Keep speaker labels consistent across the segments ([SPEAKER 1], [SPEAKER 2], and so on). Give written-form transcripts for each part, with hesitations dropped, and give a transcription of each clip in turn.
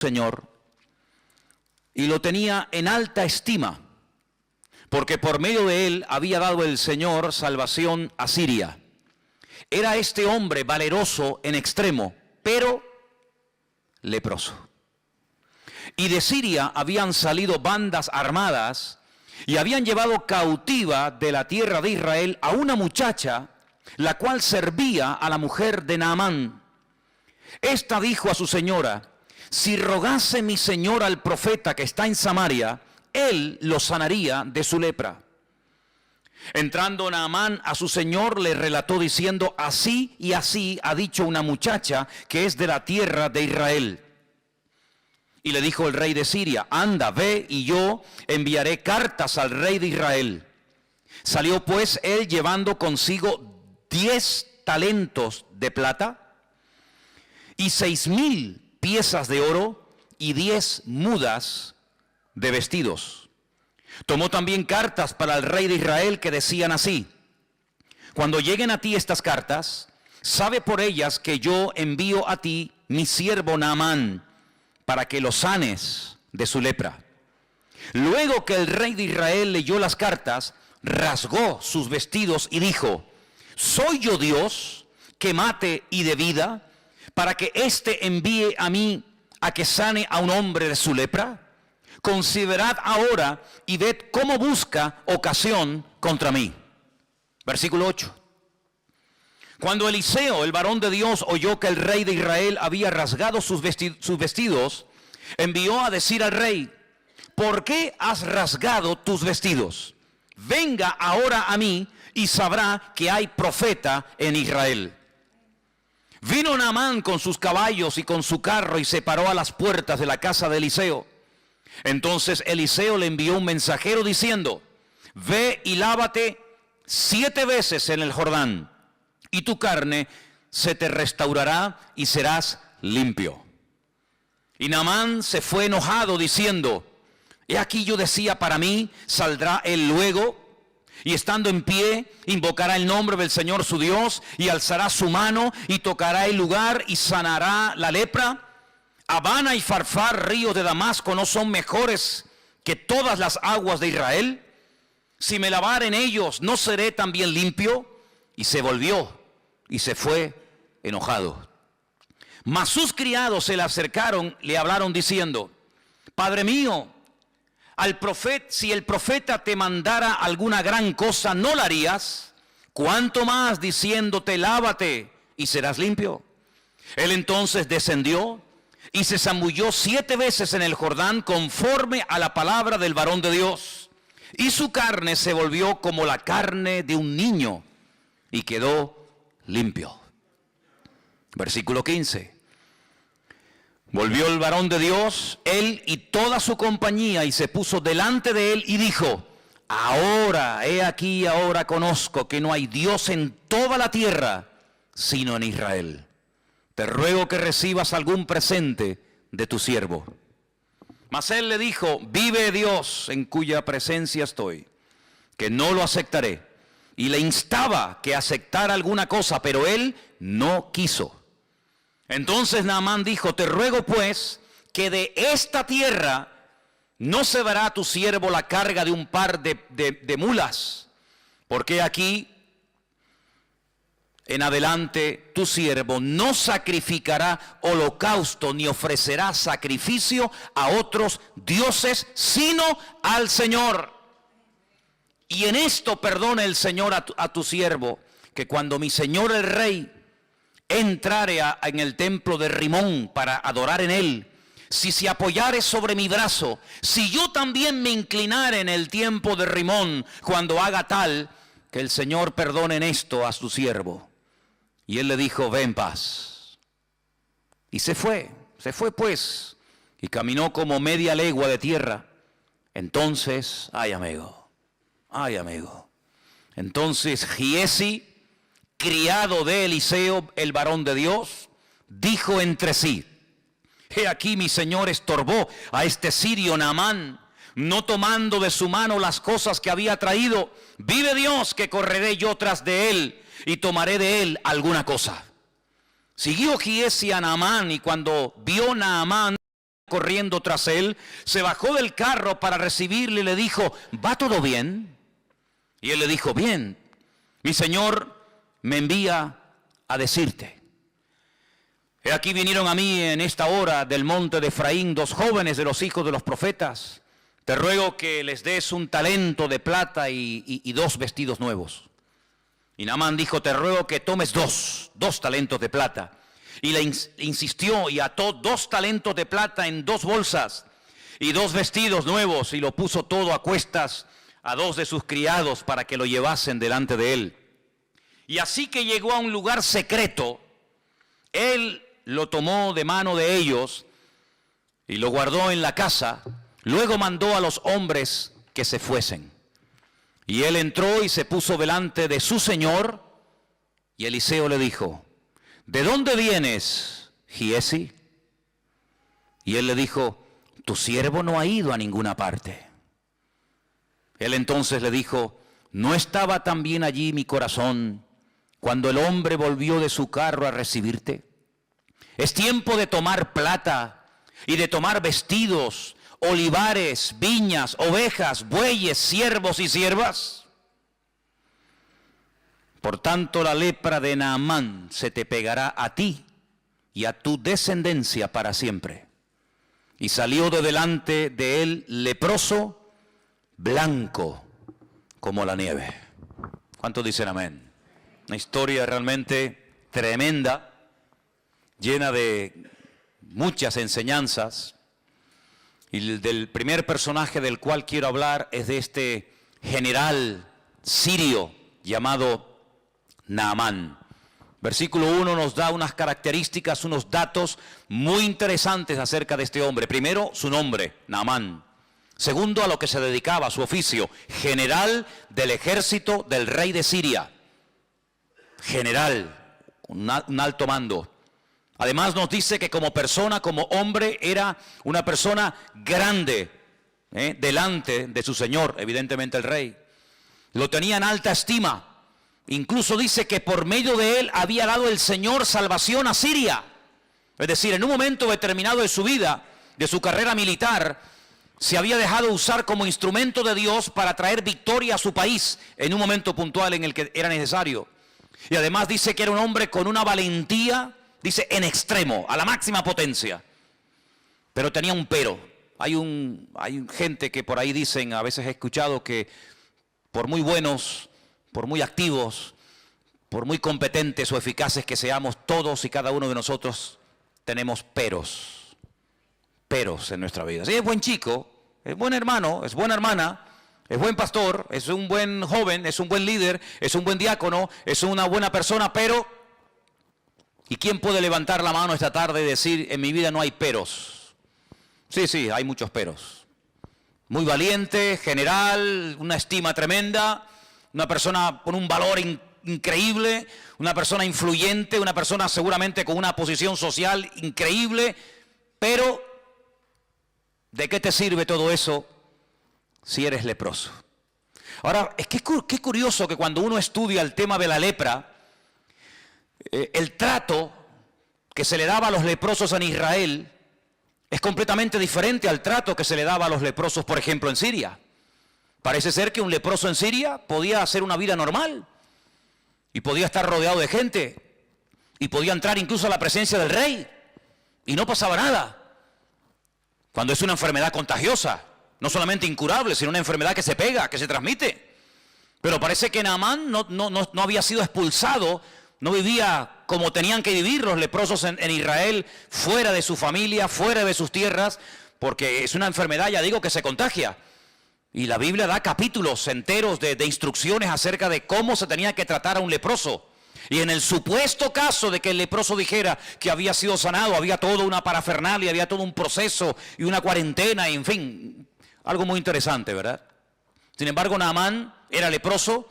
[SPEAKER 1] Señor y lo tenía en alta estima, porque por medio de él había dado el Señor salvación a Siria. Era este hombre valeroso en extremo, pero leproso. Y de Siria habían salido bandas armadas y habían llevado cautiva de la tierra de Israel a una muchacha, la cual servía a la mujer de Naamán. Esta dijo a su señora: si rogase mi señor al profeta que está en Samaria, él lo sanaría de su lepra. Entrando Naamán a su señor, le relató diciendo: así y así ha dicho una muchacha que es de la tierra de Israel. Y le dijo el rey de Siria: anda, ve, y yo enviaré cartas al rey de Israel. Salió pues él llevando consigo 10 talentos de plata y 6,000 piezas de oro y 10 mudas de vestidos. Tomó también cartas para el rey de Israel que decían así: cuando lleguen a ti estas cartas, sabe por ellas que yo envío a ti mi siervo Naamán, para que lo sanes de su lepra. Luego que el rey de Israel leyó las cartas, rasgó sus vestidos y dijo: ¿soy yo Dios que mate y de vida, para que éste envíe a mí a que sane a un hombre de su lepra? Considerad ahora y ved cómo busca ocasión contra mí. Versículo 8. Cuando Eliseo, el varón de Dios, oyó que el rey de Israel había rasgado sus vestidos, envió a decir al rey: ¿por qué has rasgado tus vestidos? Venga ahora a mí y sabrá que hay profeta en Israel. Vino Naamán con sus caballos y con su carro y se paró a las puertas de la casa de Eliseo. Entonces Eliseo le envió un mensajero diciendo: ve y lávate 7 veces en el Jordán, y tu carne se te restaurará y serás limpio. Y Naamán se fue enojado diciendo: he aquí yo decía para mí, saldrá él luego, y estando en pie, invocará el nombre del Señor su Dios, y alzará su mano, y tocará el lugar, y sanará la lepra. Abana y Farfar, ríos de Damasco, ¿no son mejores que todas las aguas de Israel? Si me lavar en ellos, ¿no seré también limpio? Y se volvió, y se fue enojado. Mas sus criados se le acercaron, le hablaron diciendo: Padre mío, si el profeta te mandara alguna gran cosa, ¿no la harías? ¿Cuánto más diciéndote: lávate y serás limpio? Él entonces descendió y se zambulló 7 veces en el Jordán conforme a la palabra del varón de Dios. Y su carne se volvió como la carne de un niño y quedó limpio. Versículo 15. Volvió el varón de Dios, él y toda su compañía, y se puso delante de él y dijo: ahora, he aquí, ahora conozco que no hay Dios en toda la tierra, sino en Israel. Te ruego que recibas algún presente de tu siervo. Mas él le dijo: vive Dios en cuya presencia estoy, que no lo aceptaré. Y le instaba que aceptara alguna cosa, pero él no quiso. Entonces Naamán dijo: te ruego pues que de esta tierra no se dará a tu siervo la carga de un par de mulas, porque aquí en adelante tu siervo no sacrificará holocausto ni ofrecerá sacrificio a otros dioses, sino al Señor. Y en esto perdone el Señor a tu siervo, que cuando mi señor el rey entrare en el templo de Rimón para adorar en él, si se apoyare sobre mi brazo, si yo también me inclinare en el tiempo de Rimón, cuando haga tal, que el Señor perdone en esto a su siervo. Y él le dijo: ve en paz. Y se fue pues, y caminó como media legua de tierra. Entonces, ay amigo, entonces Giesi, criado de Eliseo, el varón de Dios, dijo entre sí: he aquí mi señor estorbó a este sirio Naamán, no tomando de su mano las cosas que había traído. Vive Dios que correré yo tras de él y tomaré de él alguna cosa. Siguió Giesi a Naamán, y cuando vio Naamán corriendo tras él, se bajó del carro para recibirle y le dijo, ¿va todo bien? Y él le dijo, bien, mi Señor me envía a decirte. He aquí vinieron a mí en esta hora del monte de Efraín 2 jóvenes de los hijos de los profetas. Te ruego que les des un talento de plata y 2 vestidos nuevos. Y Naamán dijo, te ruego que tomes dos talentos de plata. Y le insistió y ató 2 talentos de plata en 2 bolsas y 2 vestidos nuevos, y lo puso todo a cuestas a 2 de sus criados para que lo llevasen delante de él. Y así que llegó a un lugar secreto, él lo tomó de mano de ellos y lo guardó en la casa. Luego mandó a los hombres que se fuesen. Y él entró y se puso delante de su señor, y Eliseo le dijo, ¿de dónde vienes, Giesi? Y él le dijo, tu siervo no ha ido a ninguna parte. Él entonces le dijo, ¿no estaba también allí mi corazón cuando el hombre volvió de su carro a recibirte? Es tiempo de tomar plata y de tomar vestidos, olivares, viñas, ovejas, bueyes, siervos y siervas. Por tanto, la lepra de Naamán se te pegará a ti y a tu descendencia para siempre. Y salió de delante de él leproso, blanco como la nieve. ¿Cuántos dicen amén? Una historia realmente tremenda, llena de muchas enseñanzas. Y del primer personaje del cual quiero hablar es de este general sirio llamado Naamán. Versículo 1 nos da unas características, unos datos muy interesantes acerca de este hombre. Primero, su nombre, Naamán. Segundo, a lo que se dedicaba, a su oficio, general del ejército del rey de Siria. General, un alto mando. Además nos dice que como persona, como hombre, era una persona grande, delante de su señor, evidentemente el rey. Lo tenía en alta estima. Incluso dice que por medio de él había dado el Señor salvación a Siria. Es decir, en un momento determinado de su vida, de su carrera militar, se había dejado usar como instrumento de Dios para traer victoria a su país en un momento puntual en el que era necesario. Y además dice que era un hombre con una valentía, dice, en extremo, a la máxima potencia. Pero tenía un pero. Hay gente que por ahí dicen, a veces he escuchado que por muy buenos, por muy activos, por muy competentes o eficaces que seamos, todos y cada uno de nosotros tenemos peros en nuestra vida. Sí, es buen chico, es buen hermano, es buena hermana, es buen pastor, es un buen joven, es un buen líder, es un buen diácono, es una buena persona, pero... ¿Y quién puede levantar la mano esta tarde y decir, en mi vida no hay peros? Sí, hay muchos peros. Muy valiente, general, una estima tremenda, una persona con un valor increíble, una persona influyente, una persona seguramente con una posición social increíble, pero ¿de qué te sirve todo eso si eres leproso? Ahora, es que qué curioso que cuando uno estudia el tema de la lepra, el trato que se le daba a los leprosos en Israel es completamente diferente al trato que se le daba a los leprosos, por ejemplo, en Siria. Parece ser que un leproso en Siria podía hacer una vida normal y podía estar rodeado de gente y podía entrar incluso a la presencia del rey y no pasaba nada. Cuando es una enfermedad contagiosa, no solamente incurable, sino una enfermedad que se pega, que se transmite. Pero parece que Naamán no había sido expulsado, no vivía como tenían que vivir los leprosos en Israel, fuera de su familia, fuera de sus tierras, porque es una enfermedad, ya digo, que se contagia. Y la Biblia da capítulos enteros de instrucciones acerca de cómo se tenía que tratar a un leproso. Y en el supuesto caso de que el leproso dijera que había sido sanado, había toda una parafernalia, había todo un proceso y una cuarentena, y en fin, algo muy interesante, ¿verdad? Sin embargo, Naamán era leproso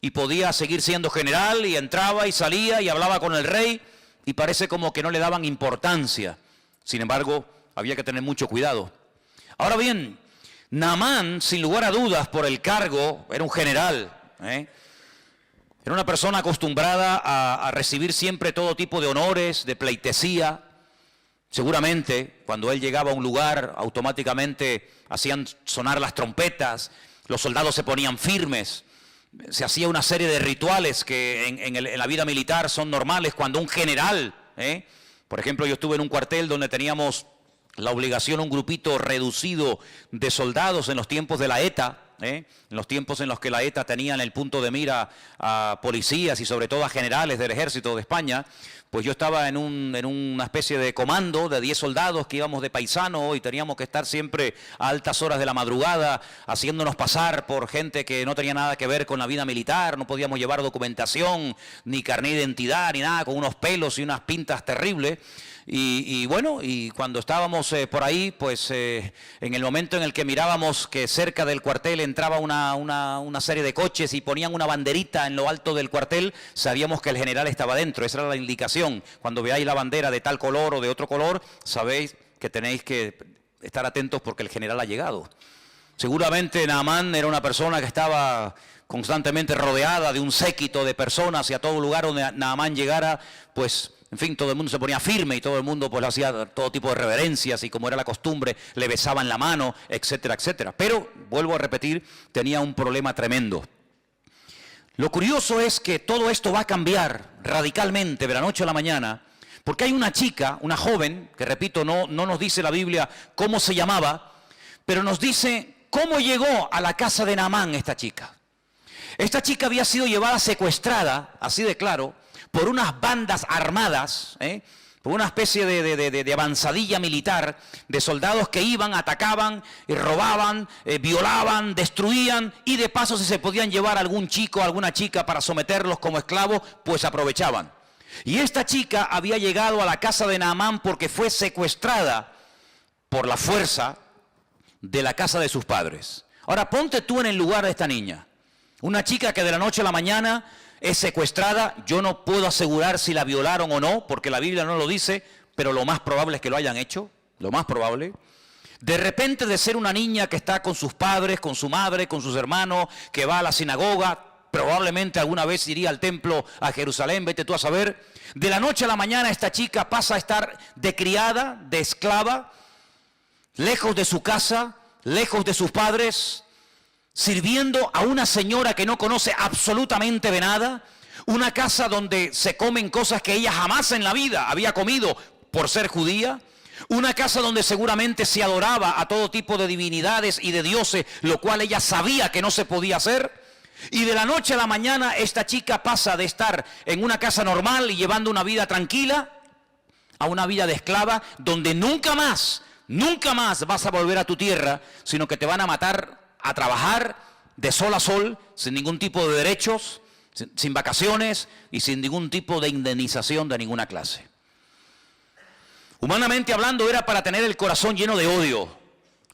[SPEAKER 1] y podía seguir siendo general, y entraba y salía y hablaba con el rey, y parece como que no le daban importancia. Sin embargo, había que tener mucho cuidado. Ahora bien, Naamán, sin lugar a dudas, por el cargo, era un general, Era una persona acostumbrada a recibir siempre todo tipo de honores, de pleitesía. Seguramente, cuando él llegaba a un lugar, automáticamente hacían sonar las trompetas, los soldados se ponían firmes, se hacía una serie de rituales que en la vida militar son normales cuando un general, por ejemplo, yo estuve en un cuartel donde teníamos la obligación, un grupito reducido de soldados en los tiempos de la ETA, en los tiempos en los que la ETA tenía en el punto de mira a policías y sobre todo a generales del ejército de España. Pues yo estaba en una especie de comando de 10 soldados que íbamos de paisano y teníamos que estar siempre a altas horas de la madrugada haciéndonos pasar por gente que no tenía nada que ver con la vida militar, no podíamos llevar documentación, ni carnet de identidad, ni nada, con unos pelos y unas pintas terribles. Y bueno, y cuando estábamos por ahí, pues en el momento en el que mirábamos que cerca del cuartel entraba una serie de coches y ponían una banderita en lo alto del cuartel, sabíamos que el general estaba dentro. Esa era la indicación. Cuando veáis la bandera de tal color o de otro color, sabéis que tenéis que estar atentos porque el general ha llegado. Seguramente Naamán era una persona que estaba constantemente rodeada de un séquito de personas y a todo lugar donde Naamán llegara, pues en fin, todo el mundo se ponía firme y todo el mundo pues hacía todo tipo de reverencias y como era la costumbre, le besaban la mano, etcétera, etcétera. Pero, vuelvo a repetir, tenía un problema tremendo. Lo curioso es que todo esto va a cambiar radicalmente de la noche a la mañana, porque hay una chica, una joven, que repito, no nos dice la Biblia cómo se llamaba, pero nos dice cómo llegó a la casa de Naamán esta chica. Esta chica había sido llevada secuestrada, así de claro, por unas bandas armadas, por una especie de avanzadilla militar de soldados que iban, atacaban, robaban, violaban, destruían y de paso si se podían llevar a algún chico o alguna chica para someterlos como esclavos, pues aprovechaban. Y esta chica había llegado a la casa de Naamán porque fue secuestrada por la fuerza de la casa de sus padres. Ahora ponte tú en el lugar de esta niña, una chica que de la noche a la mañana es secuestrada. Yo no puedo asegurar si la violaron o no, porque la Biblia no lo dice, pero lo más probable es que lo hayan hecho, lo más probable. De repente de ser una niña que está con sus padres, con su madre, con sus hermanos, que va a la sinagoga, probablemente alguna vez iría al templo a Jerusalén, vete tú a saber. De la noche a la mañana esta chica pasa a estar de criada, de esclava, lejos de su casa, lejos de sus padres, sirviendo a una señora que no conoce absolutamente de nada, una casa donde se comen cosas que ella jamás en la vida había comido por ser judía, una casa donde seguramente se adoraba a todo tipo de divinidades y de dioses, lo cual ella sabía que no se podía hacer. Y de la noche a la mañana esta chica pasa de estar en una casa normal y llevando una vida tranquila a una vida de esclava donde nunca más vas a volver a tu tierra, sino que te van a matar a trabajar de sol a sol, sin ningún tipo de derechos, sin vacaciones y sin ningún tipo de indemnización de ninguna clase. Humanamente hablando era para tener el corazón lleno de odio.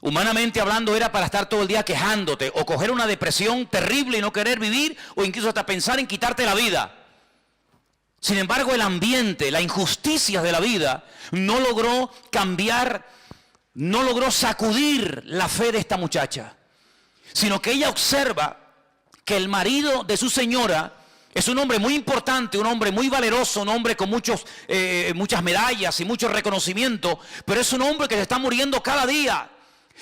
[SPEAKER 1] Humanamente hablando era para estar todo el día quejándote o coger una depresión terrible y no querer vivir o incluso hasta pensar en quitarte la vida. Sin embargo, el ambiente, la injusticia de la vida no logró cambiar, no logró sacudir la fe de esta muchacha, sino que ella observa que el marido de su señora es un hombre muy importante, un hombre muy valeroso, un hombre con muchas medallas y mucho reconocimiento, pero es un hombre que se está muriendo cada día.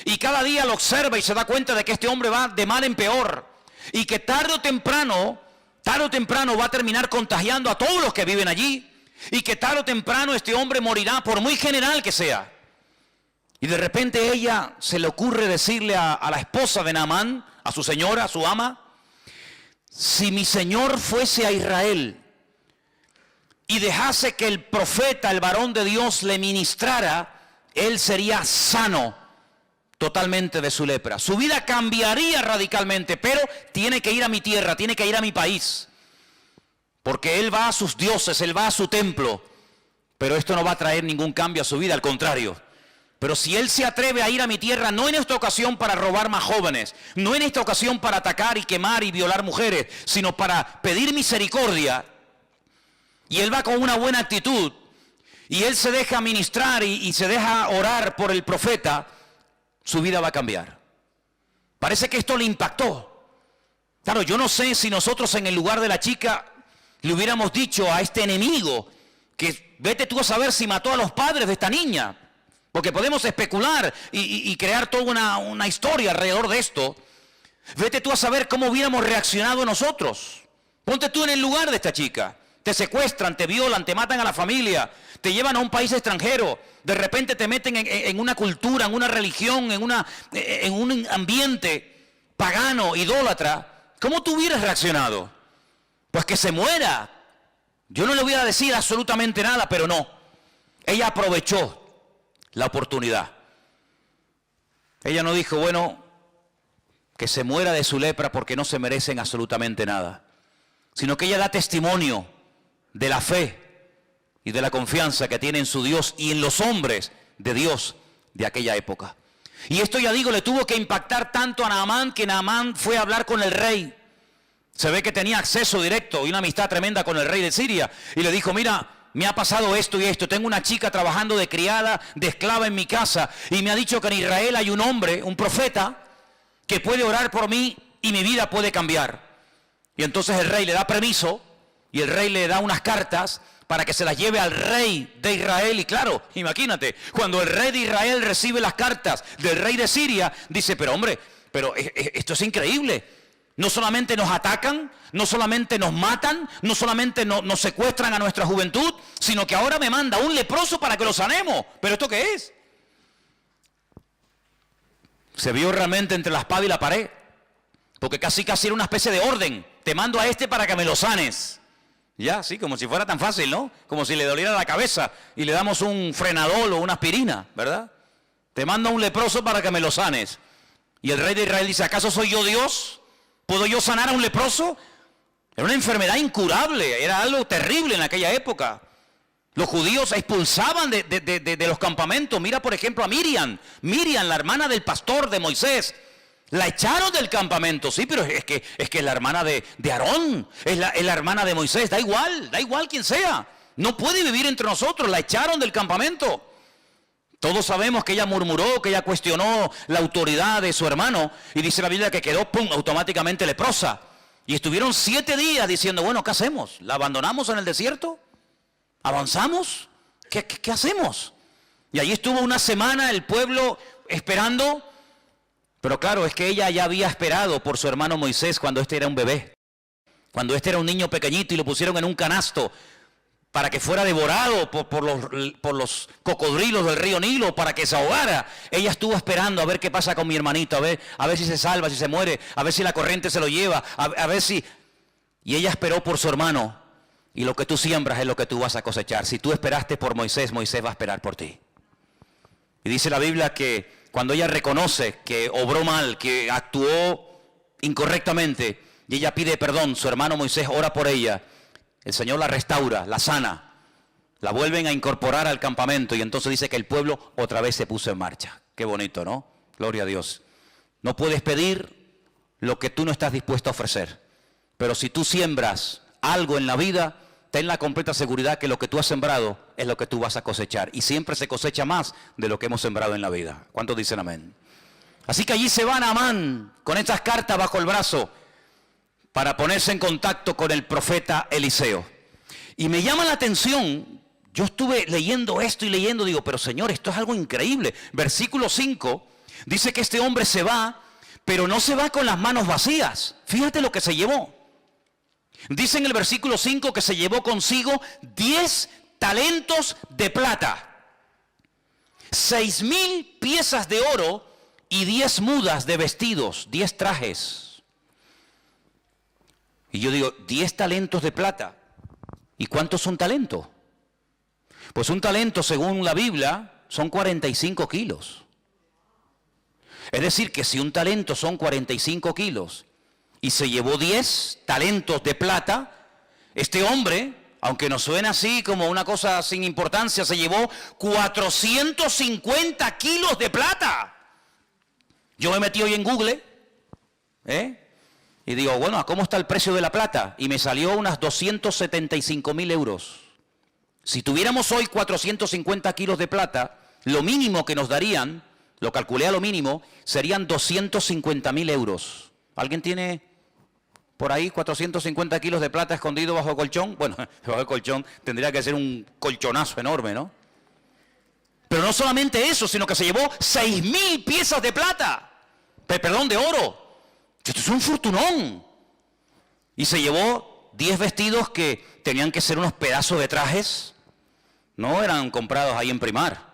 [SPEAKER 1] Y cada día lo observa y se da cuenta de que este hombre va de mal en peor. Y que tarde o temprano va a terminar contagiando a todos los que viven allí. Y que tarde o temprano este hombre morirá, por muy general que sea. Y de repente ella se le ocurre decirle a la esposa de Naamán, a su señora, a su ama: si mi señor fuese a Israel y dejase que el profeta, el varón de Dios, le ministrara, él sería sano totalmente de su lepra. Su vida cambiaría radicalmente, pero tiene que ir a mi tierra, tiene que ir a mi país. Porque él va a sus dioses, él va a su templo. Pero esto no va a traer ningún cambio a su vida, al contrario. Pero si él se atreve a ir a mi tierra, no en esta ocasión para robar más jóvenes, no en esta ocasión para atacar y quemar y violar mujeres, sino para pedir misericordia, y él va con una buena actitud, y él se deja ministrar y se deja orar por el profeta, su vida va a cambiar. Parece que esto le impactó. Claro, yo no sé si nosotros en el lugar de la chica le hubiéramos dicho a este enemigo que vete tú a saber si mató a los padres de esta niña, porque podemos especular y crear toda una historia alrededor de esto. Vete tú a saber cómo hubiéramos reaccionado nosotros. Ponte tú en el lugar de esta chica. Te secuestran, te violan, te matan a la familia, te llevan a un país extranjero, de repente te meten en una cultura, en una religión, en un ambiente pagano, idólatra. ¿Cómo tú hubieras reaccionado? Pues que se muera. Yo no le voy a decir absolutamente nada, pero no. Ella aprovechó la oportunidad. Ella no dijo, bueno, que se muera de su lepra porque no se merecen absolutamente nada, sino que ella da testimonio de la fe y de la confianza que tiene en su Dios y en los hombres de Dios de aquella época. Y esto, ya digo, le tuvo que impactar tanto a Naamán que Naamán fue a hablar con el rey. Se ve que tenía acceso directo y una amistad tremenda con el rey de Siria. Y le dijo, mira, me ha pasado esto y esto. Tengo una chica trabajando de criada, de esclava en mi casa. Y me ha dicho que en Israel hay un hombre, un profeta, que puede orar por mí y mi vida puede cambiar. Y entonces el rey le da permiso y el rey le da unas cartas para que se las lleve al rey de Israel. Y claro, imagínate, cuando el rey de Israel recibe las cartas del rey de Siria, dice, pero hombre, pero esto es increíble. No solamente nos atacan, no solamente nos matan, no solamente nos secuestran a nuestra juventud, sino que ahora me manda un leproso para que lo sanemos. ¿Pero esto qué es? Se vio realmente entre la espada y la pared, porque casi era una especie de orden. Te mando a este para que me lo sanes. Ya, sí, como si fuera tan fácil, ¿no? Como si le doliera la cabeza y le damos un frenadol o una aspirina, ¿verdad? Te mando a un leproso para que me lo sanes. Y el rey de Israel dice, ¿acaso soy yo Dios? ¿Puedo yo sanar a un leproso? Era una enfermedad incurable, era algo terrible en aquella época. Los judíos expulsaban de los campamentos. Mira, por ejemplo, a Miriam, la hermana del pastor de Moisés. La echaron del campamento, sí, pero es que es la hermana de Aarón, es la hermana de Moisés, da igual quien sea. No puede vivir entre nosotros, la echaron del campamento. Todos sabemos que ella murmuró, que ella cuestionó la autoridad de su hermano, y dice la Biblia que quedó, pum, automáticamente leprosa. Y estuvieron 7 días diciendo, bueno, ¿qué hacemos? ¿La abandonamos en el desierto? ¿Avanzamos? ¿Qué hacemos? Y allí estuvo una semana el pueblo esperando. Pero claro, es que ella ya había esperado por su hermano Moisés cuando este era un bebé. Cuando este era un niño pequeñito y lo pusieron en un canasto para que fuera devorado por los cocodrilos del río Nilo, para que se ahogara. Ella estuvo esperando a ver qué pasa con mi hermanito, a ver si se salva, si se muere, a ver si la corriente se lo lleva, a ver si... Y ella esperó por su hermano. Y lo que tú siembras es lo que tú vas a cosechar. Si tú esperaste por Moisés, Moisés va a esperar por ti. Y dice la Biblia que cuando ella reconoce que obró mal, que actuó incorrectamente, y ella pide perdón, su hermano Moisés ora por ella, el Señor la restaura, la sana, la vuelven a incorporar al campamento, y entonces dice que el pueblo otra vez se puso en marcha. Qué bonito, ¿no? Gloria a Dios. No puedes pedir lo que tú no estás dispuesto a ofrecer, pero si tú siembras algo en la vida, ten la completa seguridad que lo que tú has sembrado es lo que tú vas a cosechar. Y siempre se cosecha más de lo que hemos sembrado en la vida. ¿Cuántos dicen amén? Así que allí se va Naamán con estas cartas bajo el brazo para ponerse en contacto con el profeta Eliseo. Y me llama la atención, yo estuve leyendo esto y leyendo, digo, pero Señor, esto es algo increíble. Versículo 5 dice que este hombre se va, pero no se va con las manos vacías. Fíjate lo que se llevó. Dice en el versículo 5 que se llevó consigo 10 talentos de plata, 6,000 piezas de oro y 10 mudas de vestidos, 10 trajes. Y yo digo, 10 talentos de plata. ¿Y cuántos son talentos? Pues un talento, según la Biblia, son 45 kilos. Es decir, que si un talento son 45 kilos y se llevó 10 talentos de plata, este hombre, aunque nos suene así como una cosa sin importancia, se llevó 450 kilos de plata. Yo me metí hoy en Google, y digo, bueno, ¿cómo está el precio de la plata? Y me salió unas 275.000 euros. Si tuviéramos hoy 450 kilos de plata, lo mínimo que nos darían, lo calculé a lo mínimo, serían 250.000 euros. ¿Alguien tiene por ahí 450 kilos de plata escondido bajo el colchón. Bueno, bajo el colchón tendría que ser un colchonazo enorme, ¿no? Pero no solamente eso, sino que se llevó 6.000 piezas de plata, perdón, de oro. Esto es un fortunón. Y se llevó 10 vestidos que tenían que ser unos pedazos de trajes. No eran comprados ahí en Primar.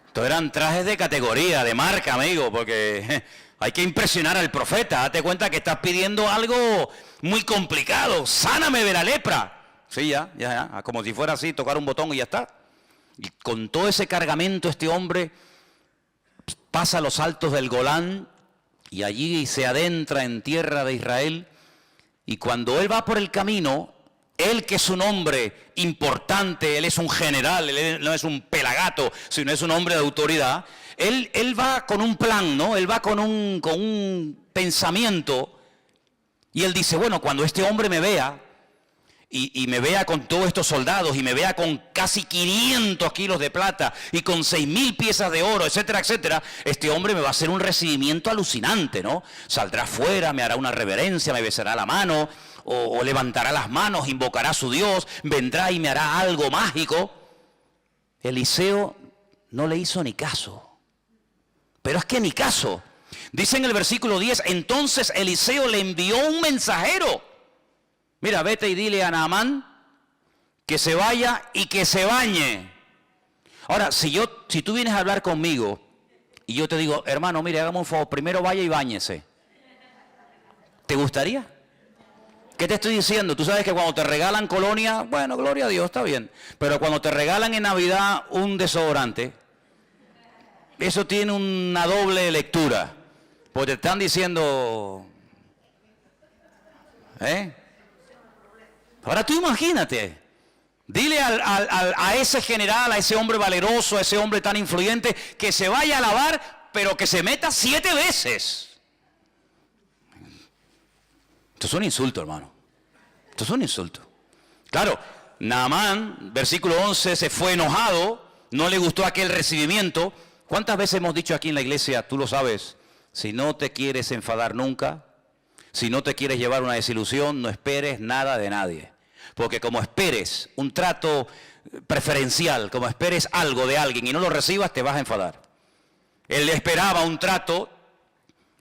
[SPEAKER 1] Estos eran trajes de categoría, de marca, amigo, porque hay que impresionar al profeta. Date cuenta que estás pidiendo algo muy complicado. Sáname de la lepra. Sí, ya, como si fuera así, tocar un botón y ya está. Y con todo ese cargamento este hombre pasa los altos del Golán y allí se adentra en tierra de Israel. Y cuando él va por el camino, él que es un hombre importante, él es un general, él no es un pelagato, sino es un hombre de autoridad, él va con un plan, ¿no? Él va con un pensamiento y él dice, bueno, cuando este hombre me vea, y me vea con todos estos soldados, y me vea con casi 500 kilos de plata, y con 6.000 piezas de oro, etcétera, etcétera, este hombre me va a hacer un recibimiento alucinante, ¿no? Saldrá afuera, me hará una reverencia, me besará la mano, o levantará las manos, invocará a su Dios, vendrá y me hará algo mágico. Eliseo no le hizo ni caso. Pero es que ni caso. Dice en el versículo 10, entonces Eliseo le envió un mensajero. Mira, vete y dile a Naamán que se vaya y que se bañe. Ahora, si tú vienes a hablar conmigo y yo te digo, hermano, mire, hagamos un favor, primero vaya y báñese, ¿te gustaría? ¿Qué te estoy diciendo? Tú sabes que cuando te regalan colonia, bueno, gloria a Dios, está bien. Pero cuando te regalan en Navidad un desodorante, eso tiene una doble lectura. Porque te están diciendo, Ahora tú imagínate, dile a ese general, a ese hombre valeroso, a ese hombre tan influyente, que se vaya a lavar, pero que se meta 7 veces. Esto es un insulto, hermano. Esto es un insulto. Claro, Naamán, versículo 11, se fue enojado, no le gustó aquel recibimiento. ¿Cuántas veces hemos dicho aquí en la iglesia, tú lo sabes, si no te quieres enfadar nunca, si no te quieres llevar una desilusión, no esperes nada de nadie? Porque como esperes un trato preferencial, como esperes algo de alguien y no lo recibas, te vas a enfadar. Él esperaba un trato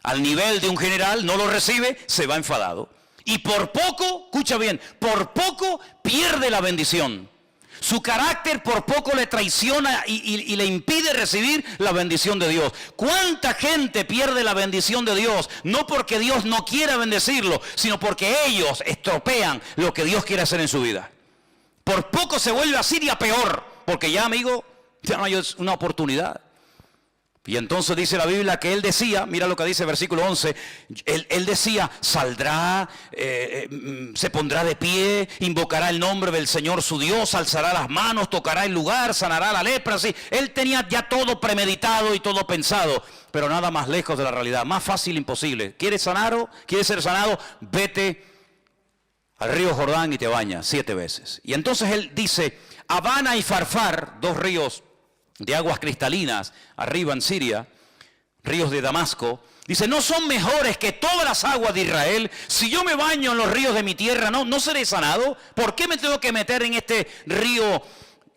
[SPEAKER 1] al nivel de un general, no lo recibe, se va enfadado. Y por poco, escucha bien, por poco pierde la bendición. Su carácter por poco le traiciona y le impide recibir la bendición de Dios. ¿Cuánta gente pierde la bendición de Dios? No porque Dios no quiera bendecirlo, sino porque ellos estropean lo que Dios quiere hacer en su vida. Por poco se vuelve así y a peor, porque ya, amigo, ya no hay una oportunidad. Y entonces dice la Biblia que él decía, mira lo que dice el versículo 11, él decía, saldrá, se pondrá de pie, invocará el nombre del Señor su Dios, alzará las manos, tocará el lugar, sanará la lepra, así. Él tenía ya todo premeditado y todo pensado, pero nada más lejos de la realidad, más fácil imposible. ¿Quieres sanar? ¿Quieres ser sanado? Vete al río Jordán y te bañas 7 veces. Y entonces él dice, Abana y Farfar, 2 ríos de aguas cristalinas, arriba en Siria, ríos de Damasco, dice, ¿no son mejores que todas las aguas de Israel? Si yo me baño en los ríos de mi tierra, ¿no seré sanado? ¿Por qué me tengo que meter en este río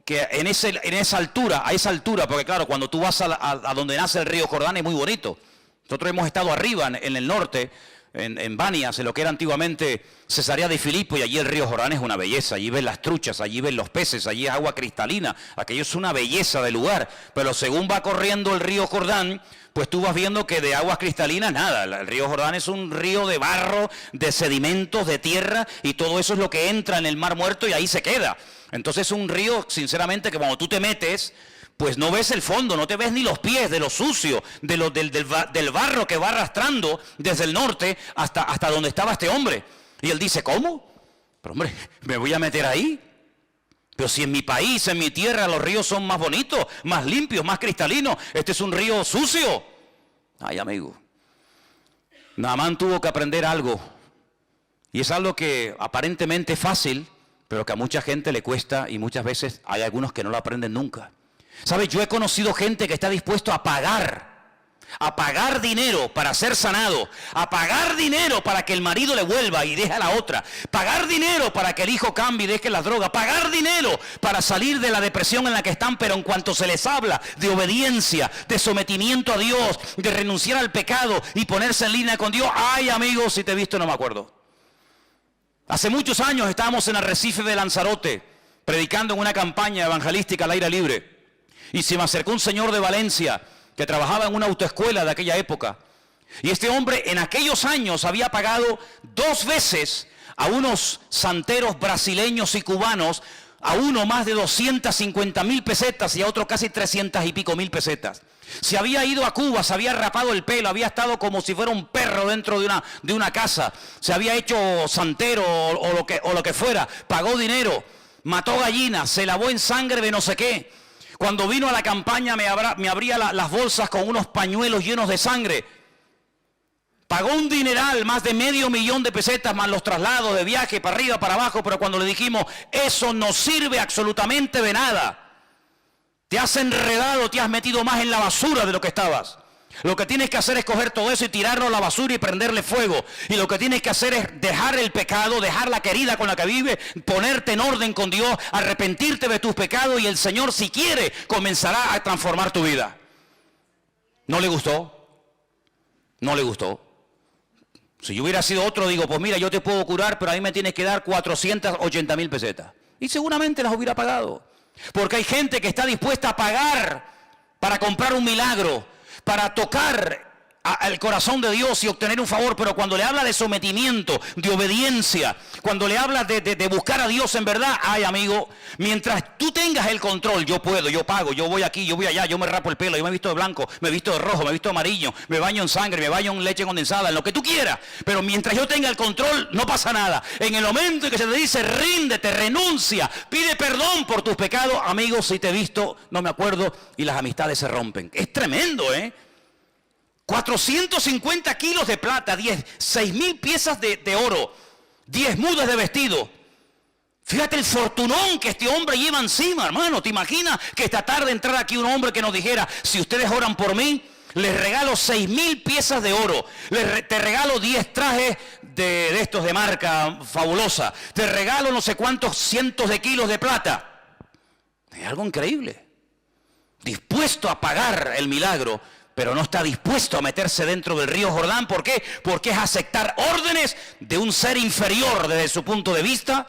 [SPEAKER 1] que en esa altura, a esa altura? Porque claro, cuando tú vas a donde nace el río Jordán es muy bonito. Nosotros hemos estado arriba en el norte, en Banias, en lo que era antiguamente Cesarea de Filipo, y allí el río Jordán es una belleza. Allí ves las truchas, allí ves los peces, allí es agua cristalina, aquello es una belleza de lugar. Pero según va corriendo el río Jordán, pues tú vas viendo que de aguas cristalinas nada. El río Jordán es un río de barro, de sedimentos, de tierra, y todo eso es lo que entra en el mar muerto y ahí se queda. Entonces es un río, sinceramente, que cuando tú te metes, pues no ves el fondo, no te ves ni los pies de lo sucio, del barro que va arrastrando desde el norte hasta donde estaba este hombre. Y él dice, ¿cómo? Pero hombre, ¿me voy a meter ahí? Pero si en mi país, en mi tierra, los ríos son más bonitos, más limpios, más cristalinos, este es un río sucio. Ay, amigo, Naamán tuvo que aprender algo. Y es algo que aparentemente es fácil, pero que a mucha gente le cuesta, y muchas veces hay algunos que no lo aprenden nunca. ¿Sabes? Yo he conocido gente que está dispuesto a pagar a pagar dinero para ser sanado, a pagar dinero para que el marido le vuelva y deje a la otra, pagar dinero para que el hijo cambie y deje las drogas, pagar dinero para salir de la depresión en la que están, pero en cuanto se les habla de obediencia, de sometimiento a Dios, de renunciar al pecado y ponerse en línea con Dios, ay amigos, si te he visto no me acuerdo. Hace muchos años estábamos en Arrecife de Lanzarote, predicando en una campaña evangelística al aire libre, y se me acercó un señor de Valencia, que trabajaba en una autoescuela de aquella época. Y este hombre en aquellos años había pagado 2 veces a unos santeros brasileños y cubanos, a uno más de 250.000 pesetas y a otro casi 300 y pico mil pesetas. Se había ido a Cuba, se había rapado el pelo, había estado como si fuera un perro dentro de una casa, se había hecho santero o lo que fuera, pagó dinero, mató gallinas, se lavó en sangre de no sé qué. Cuando vino a la campaña me abría las bolsas con unos pañuelos llenos de sangre. Pagó un dineral, más de $500,000 de pesetas, más los traslados de viaje para arriba, para abajo, pero cuando le dijimos, eso no sirve absolutamente de nada. Te has enredado, te has metido más en la basura de lo que estabas. Lo que tienes que hacer es coger todo eso y tirarlo a la basura y prenderle fuego. Y lo que tienes que hacer es dejar el pecado, dejar la querida con la que vives, ponerte en orden con Dios, arrepentirte de tus pecados y el Señor, si quiere, comenzará a transformar tu vida. ¿No le gustó? No le gustó. Si yo hubiera sido otro, digo, pues mira, yo te puedo curar, pero a mí me tienes que dar 480.000 pesetas. Y seguramente las hubiera pagado. Porque hay gente que está dispuesta a pagar para comprar un milagro, para tocar al corazón de Dios y obtener un favor, pero cuando le habla de sometimiento, de obediencia, cuando le habla de buscar a Dios en verdad, ay amigo, mientras tú tengas el control, yo puedo, yo pago, yo voy aquí, yo voy allá, yo me rapo el pelo, yo me he visto de blanco, me he visto de rojo, me he visto de amarillo, me baño en sangre, me baño en leche condensada, en lo que tú quieras, pero mientras yo tenga el control, no pasa nada. En el momento en que se te dice, ríndete, renuncia, pide perdón por tus pecados, amigos, si te he visto, no me acuerdo, y las amistades se rompen. Es tremendo, 450 kilos de plata, 6.000 piezas de oro, 10 mudas de vestido. Fíjate el fortunón que este hombre lleva encima, hermano. ¿Te imaginas que esta tarde entrara aquí un hombre que nos dijera, si ustedes oran por mí, les regalo 6.000 piezas de oro, te regalo 10 trajes de estos de marca fabulosa, te regalo no sé cuántos cientos de kilos de plata? Es algo increíble. Dispuesto a pagar el milagro, pero no está dispuesto a meterse dentro del río Jordán. ¿Por qué? Porque es aceptar órdenes de un ser inferior desde su punto de vista,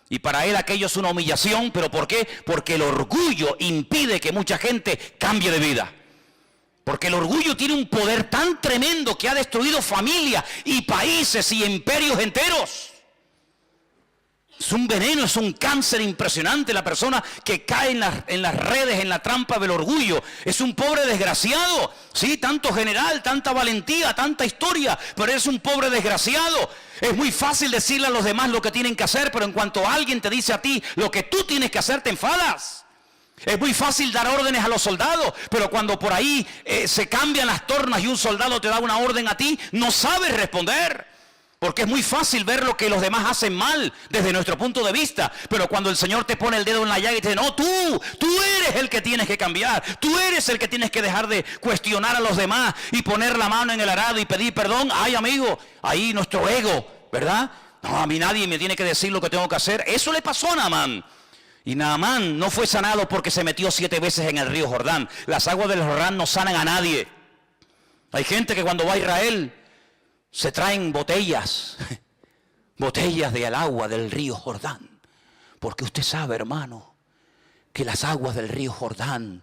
[SPEAKER 1] y para él aquello es una humillación. ¿Pero por qué? Porque el orgullo impide que mucha gente cambie de vida. Porque el orgullo tiene un poder tan tremendo que ha destruido familias y países y imperios enteros. Es un veneno, es un cáncer impresionante la persona que cae en las redes, en la trampa del orgullo. Es un pobre desgraciado, sí, tanto general, tanta valentía, tanta historia, pero es un pobre desgraciado. Es muy fácil decirle a los demás lo que tienen que hacer, pero en cuanto alguien te dice a ti lo que tú tienes que hacer, te enfadas. Es muy fácil dar órdenes a los soldados, pero cuando por ahí se cambian las tornas y un soldado te da una orden a ti, no sabes responder. Porque es muy fácil ver lo que los demás hacen mal desde nuestro punto de vista. Pero cuando el Señor te pone el dedo en la llaga y te dice, no, tú eres el que tienes que cambiar. Tú eres el que tienes que dejar de cuestionar a los demás y poner la mano en el arado y pedir perdón. Ay, amigo, ahí nuestro ego, ¿verdad? No, a mí nadie me tiene que decir lo que tengo que hacer. Eso le pasó a Naamán. Y Naamán no fue sanado porque se metió 7 veces en el río Jordán. Las aguas del Jordán no sanan a nadie. Hay gente que cuando va a Israel se traen botellas del agua del río Jordán. Porque usted sabe, hermano, que las aguas del río Jordán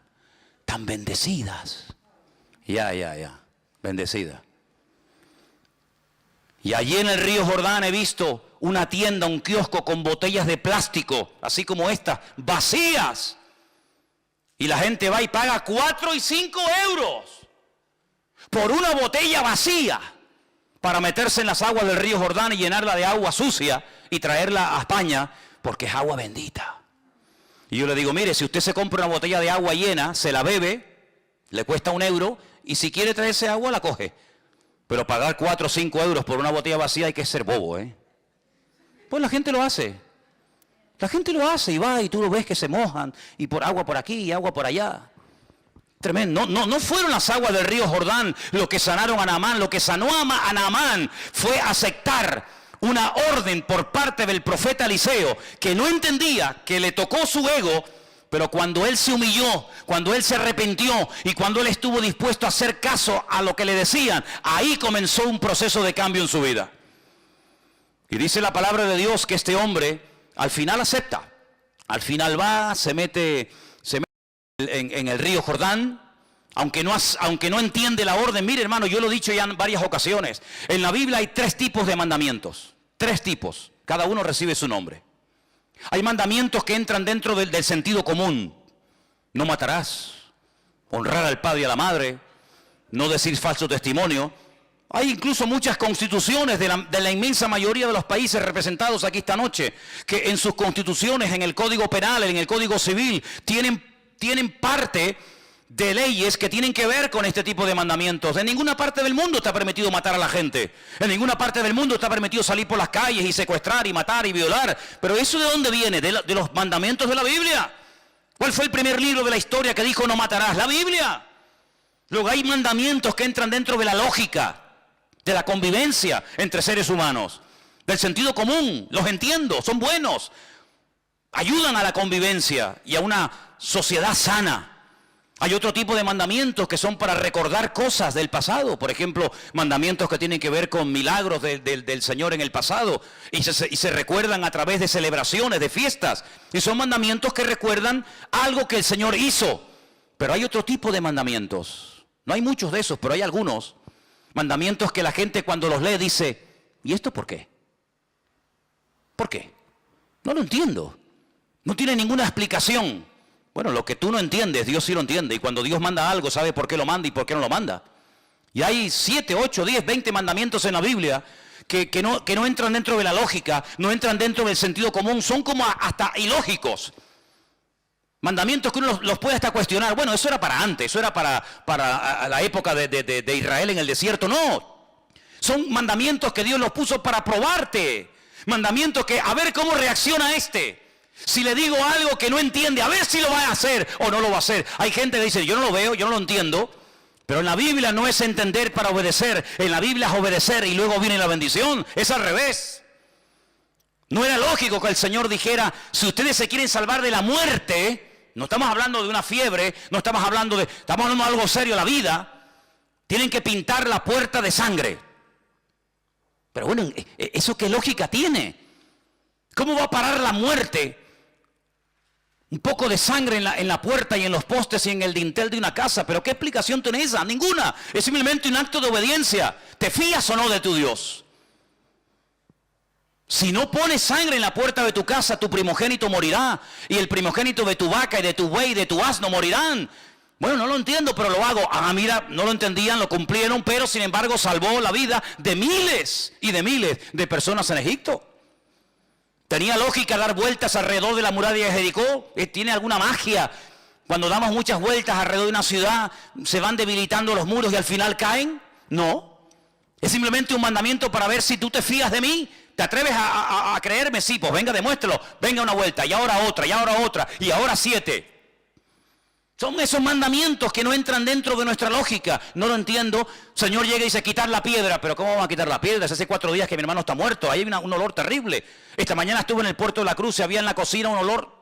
[SPEAKER 1] están bendecidas. Bendecidas. Y allí en el río Jordán he visto una tienda, un kiosco con botellas de plástico, así como estas, vacías. Y la gente va y paga 4 y 5 euros por una botella vacía, para meterse en las aguas del río Jordán y llenarla de agua sucia y traerla a España, porque es agua bendita. Y yo le digo, mire, si usted se compra una botella de agua llena, se la bebe, le cuesta 1 euro, y si quiere traerse agua, la coge. Pero pagar 4 o 5 euros por una botella vacía hay que ser bobo, Pues la gente lo hace. La gente lo hace y va y tú lo ves que se mojan, y por agua por aquí y agua por allá. Tremendo. No fueron las aguas del río Jordán lo que sanaron a Naamán. Lo que sanó a Naamán fue aceptar una orden por parte del profeta Eliseo, que no entendía, que le tocó su ego, pero cuando él se humilló, cuando él se arrepintió y cuando él estuvo dispuesto a hacer caso a lo que le decían, ahí comenzó un proceso de cambio en su vida. Y dice la palabra de Dios que este hombre al final acepta. Al final va, se mete en el río Jordán, aunque no entiende la orden. Mire, hermano, yo lo he dicho ya en varias ocasiones. En la Biblia hay 3 tipos de mandamientos. 3 tipos. Cada uno recibe su nombre. Hay mandamientos que entran dentro del sentido común. No matarás, honrar al padre y a la madre, no decir falso testimonio. Hay incluso muchas constituciones de la inmensa mayoría de los países representados aquí esta noche, que en sus constituciones, en el Código Penal, en el Código Civil, tienen parte de leyes que tienen que ver con este tipo de mandamientos. En ninguna parte del mundo está permitido matar a la gente. En ninguna parte del mundo está permitido salir por las calles y secuestrar y matar y violar. Pero ¿eso de dónde viene? De los mandamientos de la Biblia. ¿Cuál fue el primer libro de la historia que dijo no matarás? La Biblia. Luego hay mandamientos que entran dentro de la lógica, de la convivencia entre seres humanos, del sentido común. Los entiendo, son buenos, ayudan a la convivencia y a una sociedad sana. Hay otro tipo de mandamientos que son para recordar cosas del pasado. Por ejemplo, mandamientos que tienen que ver con milagros del Señor en el pasado y se recuerdan a través de celebraciones, de fiestas. Y son mandamientos que recuerdan algo que el Señor hizo. Pero hay otro tipo de mandamientos. No hay muchos de esos, pero hay algunos mandamientos que la gente cuando los lee dice, ¿y esto por qué? ¿Por qué? No lo entiendo. No tiene ninguna explicación. Bueno, lo que tú no entiendes, Dios sí lo entiende. Y cuando Dios manda algo, sabe por qué lo manda y por qué no lo manda. Y hay 7, 8, 10, 20 mandamientos en la Biblia que no entran dentro de la lógica, no entran dentro del sentido común. Son como hasta ilógicos. Mandamientos que uno los puede hasta cuestionar. Bueno, eso era para antes, eso era para la época de Israel en el desierto. No, son mandamientos que Dios los puso para probarte. Mandamientos que, a ver cómo reacciona este. Si le digo algo que no entiende, a ver si lo va a hacer o no lo va a hacer. Hay gente que dice, yo no lo veo, yo no lo entiendo. Pero en la Biblia no es entender para obedecer. En la Biblia es obedecer y luego viene la bendición. Es al revés. No era lógico que el Señor dijera, si ustedes se quieren salvar de la muerte, no estamos hablando de una fiebre, estamos hablando de algo serio, la vida, tienen que pintar la puerta de sangre. Pero bueno, ¿eso qué lógica tiene? ¿Cómo va a parar la muerte? Un poco de sangre en la puerta y en los postes y en el dintel de una casa. ¿Pero qué explicación tiene esa? Ninguna. Es simplemente un acto de obediencia. ¿Te fías o no de tu Dios? Si no pones sangre en la puerta de tu casa, tu primogénito morirá. Y el primogénito de tu vaca y de tu buey y de tu asno morirán. Bueno, no lo entiendo, pero lo hago. Ah, mira, no lo entendían, lo cumplieron, pero sin embargo salvó la vida de miles y de miles de personas en Egipto. ¿Tenía lógica dar vueltas alrededor de la muralla de Jericó? ¿Tiene alguna magia? Cuando damos muchas vueltas alrededor de una ciudad, ¿se van debilitando los muros y al final caen? No. Es simplemente un mandamiento para ver si tú te fías de mí. ¿Te atreves a creerme? Sí, pues venga, demuéstralo. Venga una vuelta, y ahora otra, y ahora otra, y ahora 7. Son esos mandamientos que no entran dentro de nuestra lógica. No lo entiendo. Señor llega y dice, quitar la piedra. ¿Pero cómo va a quitar la piedra? Hace 4 días que mi hermano está muerto. Ahí hay un olor terrible. Esta mañana estuve en el puerto de la Cruz y había en la cocina un olor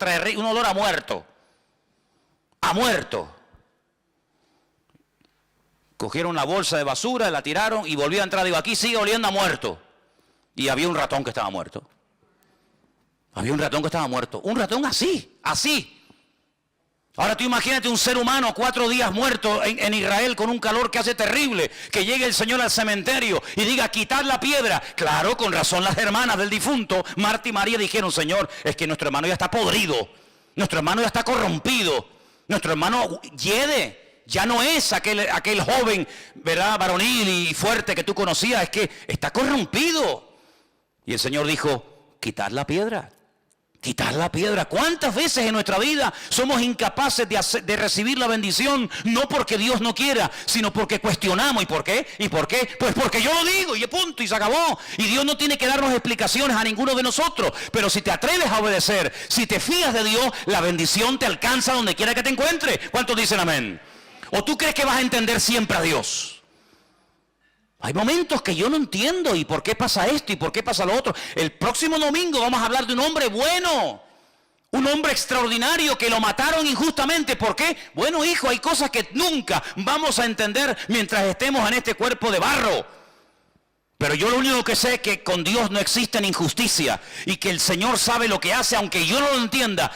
[SPEAKER 1] a muerto. A muerto. Cogieron la bolsa de basura, la tiraron y volví a entrar. Digo, aquí sigue oliendo a muerto. Y había un ratón que estaba muerto. Había un ratón que estaba muerto. Un ratón así, así. Ahora tú imagínate un ser humano 4 días muerto en Israel con un calor que hace terrible, que llegue el Señor al cementerio y diga, quitar la piedra. Claro, con razón las hermanas del difunto, Marta y María, dijeron, Señor, es que nuestro hermano ya está podrido, nuestro hermano ya está corrompido, nuestro hermano hiede, ya no es aquel joven, ¿verdad?, varonil y fuerte que tú conocías, es que está corrompido. Y el Señor dijo, quitar la piedra. Quitar la piedra. ¿Cuántas veces en nuestra vida somos incapaces de recibir la bendición? No porque Dios no quiera, sino porque cuestionamos. ¿Y por qué? ¿Y por qué? Pues porque yo lo digo y punto y se acabó. Y Dios no tiene que darnos explicaciones a ninguno de nosotros. Pero si te atreves a obedecer, si te fías de Dios, la bendición te alcanza donde quiera que te encuentres. ¿Cuántos dicen amén? ¿O tú crees que vas a entender siempre a Dios? Hay momentos que yo no entiendo, y por qué pasa esto, y por qué pasa lo otro. El próximo domingo vamos a hablar de un hombre bueno, un hombre extraordinario que lo mataron injustamente. ¿Por qué? Bueno, hijo, hay cosas que nunca vamos a entender mientras estemos en este cuerpo de barro. Pero yo lo único que sé es que con Dios no existe injusticia, y que el Señor sabe lo que hace, aunque yo no lo entienda.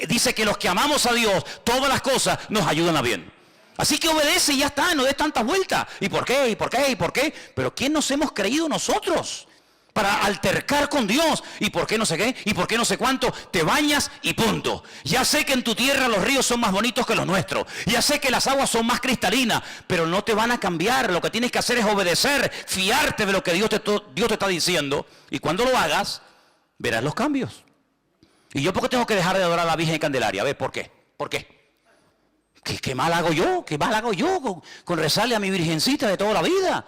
[SPEAKER 1] Dice que los que amamos a Dios, todas las cosas nos ayudan a bien. Así que obedece y ya está, no des tantas vueltas. ¿Y por qué? ¿Y por qué? ¿Y por qué? Pero ¿quién nos hemos creído nosotros para altercar con Dios? ¿Y por qué no sé qué? ¿Y por qué no sé cuánto? Te bañas y punto. Ya sé que en tu tierra los ríos son más bonitos que los nuestros. Ya sé que las aguas son más cristalinas, pero no te van a cambiar. Lo que tienes que hacer es obedecer, fiarte de lo que Dios te está diciendo. Y cuando lo hagas, verás los cambios. ¿Y yo por qué tengo que dejar de adorar a la Virgen Candelaria? A ver, ¿por qué? ¿Por qué? ¿Qué mal hago yo? ¿Qué mal hago yo con rezarle a mi virgencita de toda la vida?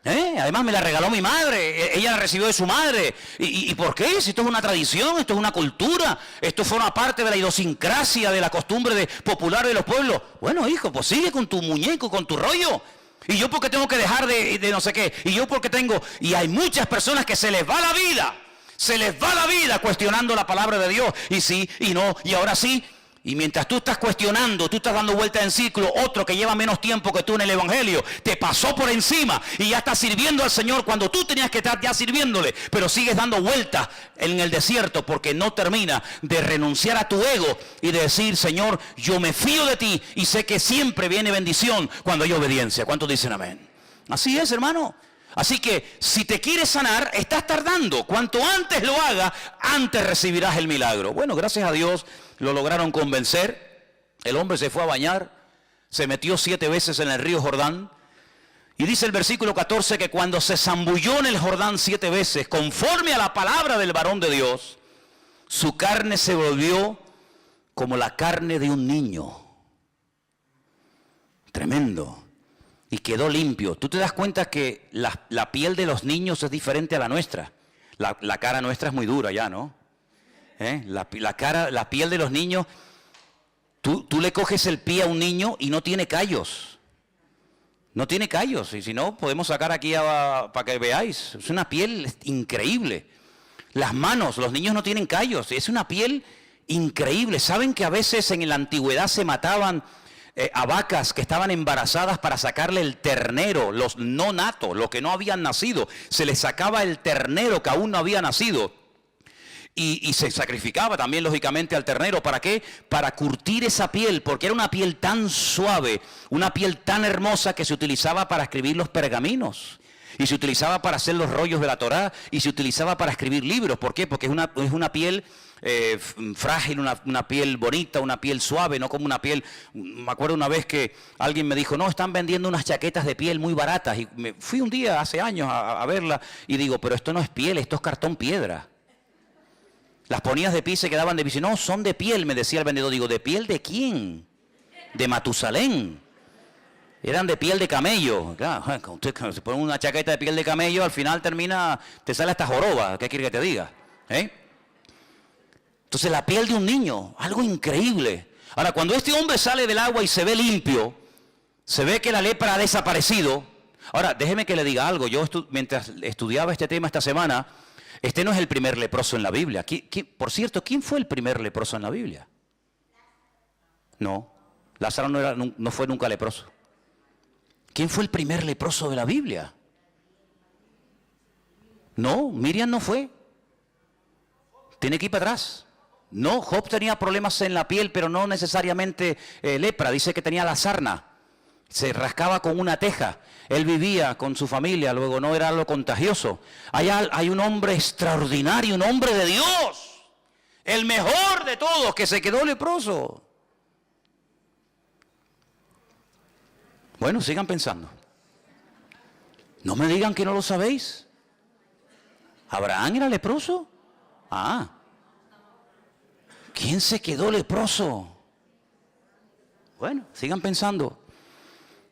[SPEAKER 1] Además me la regaló mi madre, ella la recibió de su madre. ¿Y por qué? Si esto es una tradición, esto es una cultura, esto forma parte de la idiosincrasia, de la costumbre popular de los pueblos. Bueno, hijo, pues sigue con tu muñeco, con tu rollo. ¿Y yo por qué tengo que dejar de no sé qué? ¿Y yo por qué tengo? Y hay muchas personas que se les va la vida. Se les va la vida cuestionando la palabra de Dios. Y sí, y no, y ahora sí. Y mientras tú estás cuestionando, tú estás dando vueltas en ciclo, otro que lleva menos tiempo que tú en el Evangelio, te pasó por encima y ya estás sirviendo al Señor cuando tú tenías que estar ya sirviéndole. Pero sigues dando vueltas en el desierto porque no termina de renunciar a tu ego y de decir, Señor, yo me fío de ti y sé que siempre viene bendición cuando hay obediencia. ¿Cuántos dicen amén? Así es, hermano. Así que si te quieres sanar, estás tardando. Cuanto antes lo hagas, antes recibirás el milagro. Bueno, gracias a Dios lo lograron convencer. El hombre se fue a bañar, se metió 7 veces en el río Jordán. Y dice el versículo 14 que cuando se zambulló en el Jordán 7 veces, conforme a la palabra del varón de Dios, su carne se volvió como la carne de un niño. Tremendo. Y quedó limpio. Tú te das cuenta que la piel de los niños es diferente a la nuestra. La cara nuestra es muy dura ya, ¿no? La piel de los niños, tú le coges el pie a un niño y no tiene callos. No tiene callos. Y si no, podemos sacar aquí para que veáis. Es una piel increíble. Las manos, los niños no tienen callos. Es una piel increíble. ¿Saben que a veces en la antigüedad se mataban a vacas que estaban embarazadas para sacarle el ternero, los no natos, los que no habían nacido? Se les sacaba el ternero que aún no había nacido y se sacrificaba también lógicamente al ternero. ¿Para qué? Para curtir esa piel, porque era una piel tan suave, una piel tan hermosa que se utilizaba para escribir los pergaminos. Y se utilizaba para hacer los rollos de la Torá, y se utilizaba para escribir libros. ¿Por qué? Porque es una piel frágil, una piel bonita, una piel suave, no como una piel. Me acuerdo una vez que alguien me dijo, no, están vendiendo unas chaquetas de piel muy baratas. Y me fui un día, hace años, a verla, y digo, pero esto no es piel, esto es cartón piedra. Las ponías de pie y se quedaban de pie. No, son de piel, me decía el vendedor. Digo, ¿de piel de quién? De Matusalén. Eran de piel de camello. Claro, usted se pone una chaqueta de piel de camello, al final te sale hasta joroba. ¿Qué quiere que te diga? Entonces la piel de un niño, algo increíble. Ahora, cuando este hombre sale del agua y se ve limpio, se ve que la lepra ha desaparecido. Ahora, déjeme que le diga algo. Yo mientras estudiaba este tema esta semana, este no es el primer leproso en la Biblia. Por cierto, ¿quién fue el primer leproso en la Biblia? No, Lázaro no fue nunca leproso. ¿Quién fue el primer leproso de la Biblia? No, Miriam no fue. Tiene que ir para atrás. No, Job tenía problemas en la piel, pero no necesariamente lepra. Dice que tenía la sarna. Se rascaba con una teja. Él vivía con su familia, luego no era algo contagioso. Hay un hombre extraordinario, un hombre de Dios. El mejor de todos, que se quedó leproso. Bueno, sigan pensando. No me digan que no lo sabéis. ¿Abraham era leproso? ¿Quién se quedó leproso? Bueno, sigan pensando.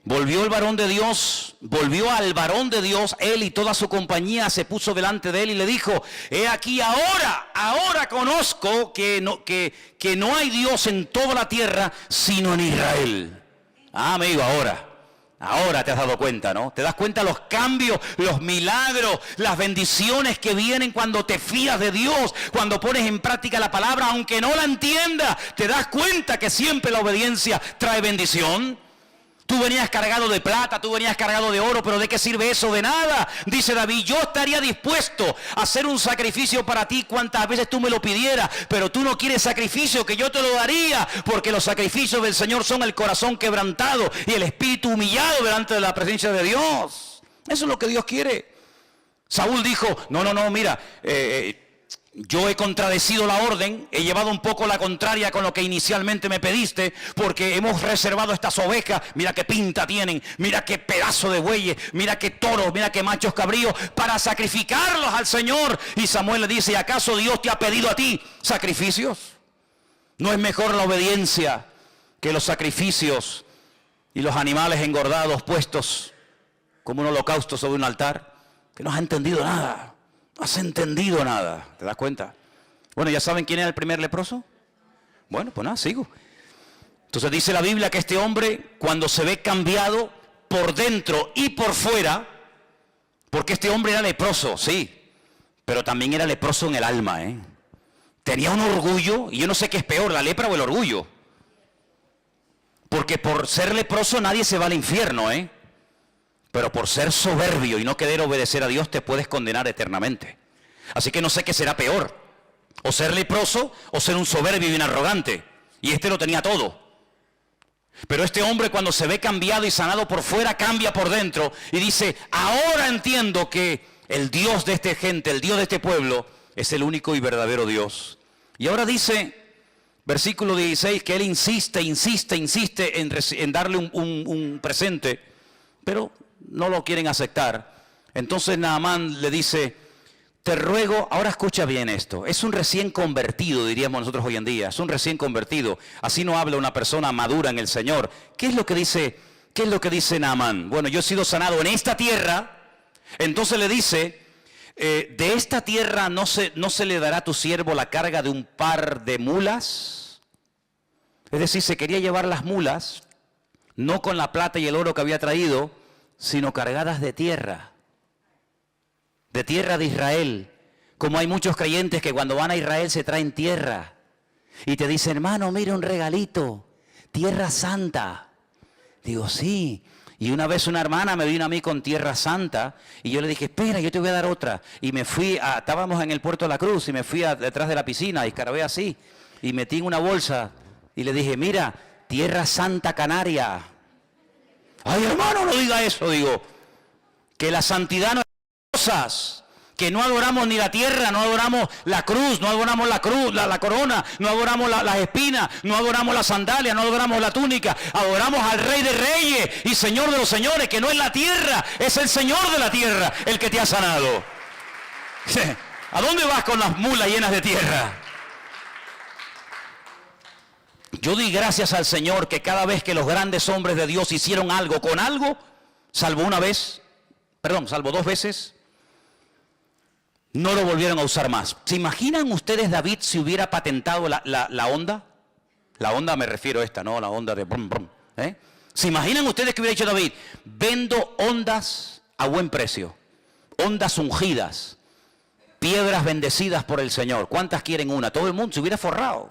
[SPEAKER 1] Volvió al varón de Dios, él y toda su compañía se puso delante de él y le dijo, he aquí ahora conozco que no hay Dios en toda la tierra sino en Israel. Ah, amigo, ahora te has dado cuenta, ¿no? Te das cuenta los cambios, los milagros, las bendiciones que vienen cuando te fías de Dios, cuando pones en práctica la palabra, aunque no la entiendas. Te das cuenta que siempre la obediencia trae bendición. Tú venías cargado de plata, tú venías cargado de oro, pero ¿de qué sirve eso? De nada. Dice David, yo estaría dispuesto a hacer un sacrificio para ti cuantas veces tú me lo pidieras, pero tú no quieres sacrificio, que yo te lo daría, porque los sacrificios del Señor son el corazón quebrantado y el espíritu humillado delante de la presencia de Dios. Eso es lo que Dios quiere. Saúl dijo, no, mira, yo he contradecido la orden, he llevado un poco la contraria con lo que inicialmente me pediste, porque hemos reservado estas ovejas, mira qué pinta tienen, mira qué pedazo de bueyes, mira qué toros, mira qué machos cabríos, para sacrificarlos al Señor. Y Samuel le dice, ¿acaso Dios te ha pedido a ti sacrificios? ¿No es mejor la obediencia que los sacrificios y los animales engordados puestos como un holocausto sobre un altar? Que no has entendido nada. No has entendido nada, ¿te das cuenta? Bueno, ¿ya saben quién era el primer leproso? Bueno, pues nada, sigo. Entonces dice la Biblia que este hombre, cuando se ve cambiado por dentro y por fuera, porque este hombre era leproso, sí, pero también era leproso en el alma, Tenía un orgullo, y yo no sé qué es peor, la lepra o el orgullo. Porque por ser leproso nadie se va al infierno, Pero por ser soberbio y no querer obedecer a Dios te puedes condenar eternamente. Así que no sé qué será peor. O ser leproso o ser un soberbio y un arrogante. Y este lo tenía todo. Pero este hombre cuando se ve cambiado y sanado por fuera, cambia por dentro. Y dice, ahora entiendo que el Dios de esta gente, el Dios de este pueblo, es el único y verdadero Dios. Y ahora dice, versículo 16, que él insiste en darle un presente. Pero no lo quieren aceptar. Entonces Naamán le dice, te ruego, ahora escucha bien esto, es un recién convertido, diríamos nosotros hoy en día, es un recién convertido, así no habla una persona madura en el Señor. ¿Qué es lo que dice Naamán? Bueno, yo he sido sanado en esta tierra. Entonces le dice, de esta tierra no se le dará a tu siervo la carga de un par de mulas. Es decir, se quería llevar las mulas, no con la plata y el oro que había traído, sino cargadas de tierra de Israel. Como hay muchos creyentes que cuando van a Israel se traen tierra y te dicen, hermano, mira un regalito, tierra santa. Digo, sí. Y una vez una hermana me vino a mí con tierra santa y yo le dije, espera, yo te voy a dar otra. Y me fui, estábamos en el Puerto de la Cruz y me fui detrás de la piscina y escarabé así y metí en una bolsa y le dije, mira, tierra santa canaria. Ay, hermano, no diga eso. Digo, que la santidad no es cosas, que no adoramos ni la tierra, no adoramos la cruz, no adoramos la cruz, la corona, no adoramos las espinas, no adoramos la sandalia, no adoramos la túnica, adoramos al Rey de Reyes y Señor de los Señores, que no es la tierra, es el Señor de la tierra el que te ha sanado. ¿A dónde vas con las mulas llenas de tierra? Yo di gracias al Señor que cada vez que los grandes hombres de Dios hicieron algo con algo, salvo dos veces, no lo volvieron a usar más. ¿Se imaginan ustedes David si hubiera patentado la onda? La onda me refiero a esta, ¿no? La onda de brum, brum. ¿Se imaginan ustedes que hubiera dicho David? Vendo ondas a buen precio, ondas ungidas, piedras bendecidas por el Señor. ¿Cuántas quieren una? Todo el mundo se hubiera forrado.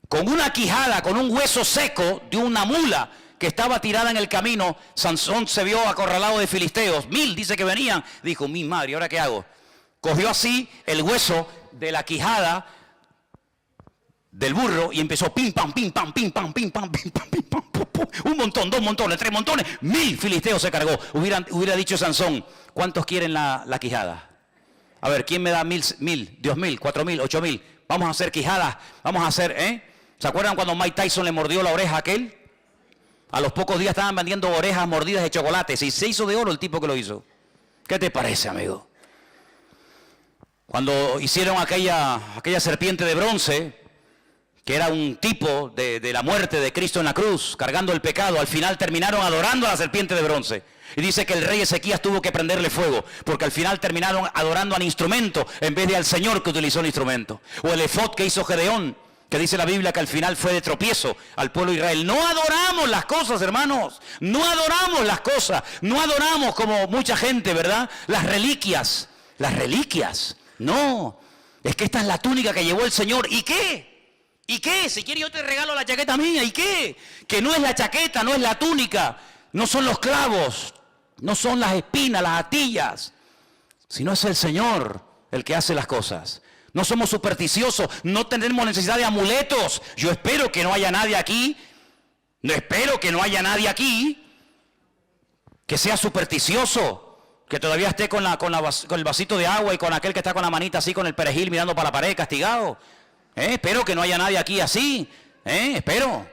[SPEAKER 1] Con una quijada, con un hueso seco de una mula que estaba tirada en el camino, Sansón se vio acorralado de filisteos. 1000 dice que venían. Dijo, mi madre, ¿ahora qué hago? Cogió así el hueso de la quijada del burro y empezó pim pam, pim pam, pim pam, pim pam, pim pam, pim pam, pum, pum. Un montón, 2 montones, 3 montones, 1000 filisteos se cargó. Hubiera dicho Sansón, ¿cuántos quieren la quijada? A ver, ¿quién me da 1000, 2000, 4000, 8000? Vamos a hacer quijadas, vamos a hacer, ¿Se acuerdan cuando Mike Tyson le mordió la oreja a aquel? A los pocos días estaban vendiendo orejas mordidas de chocolate. Y se hizo de oro el tipo que lo hizo. ¿Qué te parece, amigo? Cuando hicieron aquella serpiente de bronce, que era un tipo de la muerte de Cristo en la cruz, cargando el pecado, al final terminaron adorando a la serpiente de bronce. Y dice que el rey Ezequías tuvo que prenderle fuego, porque al final terminaron adorando al instrumento en vez de al Señor que utilizó el instrumento. O el efod que hizo Gedeón, que dice la Biblia que al final fue de tropiezo al pueblo de Israel. No adoramos las cosas, hermanos, no adoramos las cosas, no adoramos como mucha gente, ¿verdad? Las reliquias, no, es que esta es la túnica que llevó el Señor. ¿Y qué? ¿Y qué? Si quieres yo te regalo la chaqueta mía. ¿Y qué? Que no es la chaqueta, no es la túnica, no son los clavos, no son las espinas, las atillas, sino es el Señor el que hace las cosas. No somos supersticiosos, no tenemos necesidad de amuletos. Yo espero que no haya nadie aquí, que sea supersticioso, que todavía esté con el vasito de agua y con aquel que está con la manita así con el perejil mirando para la pared castigado. Espero que no haya nadie aquí así, espero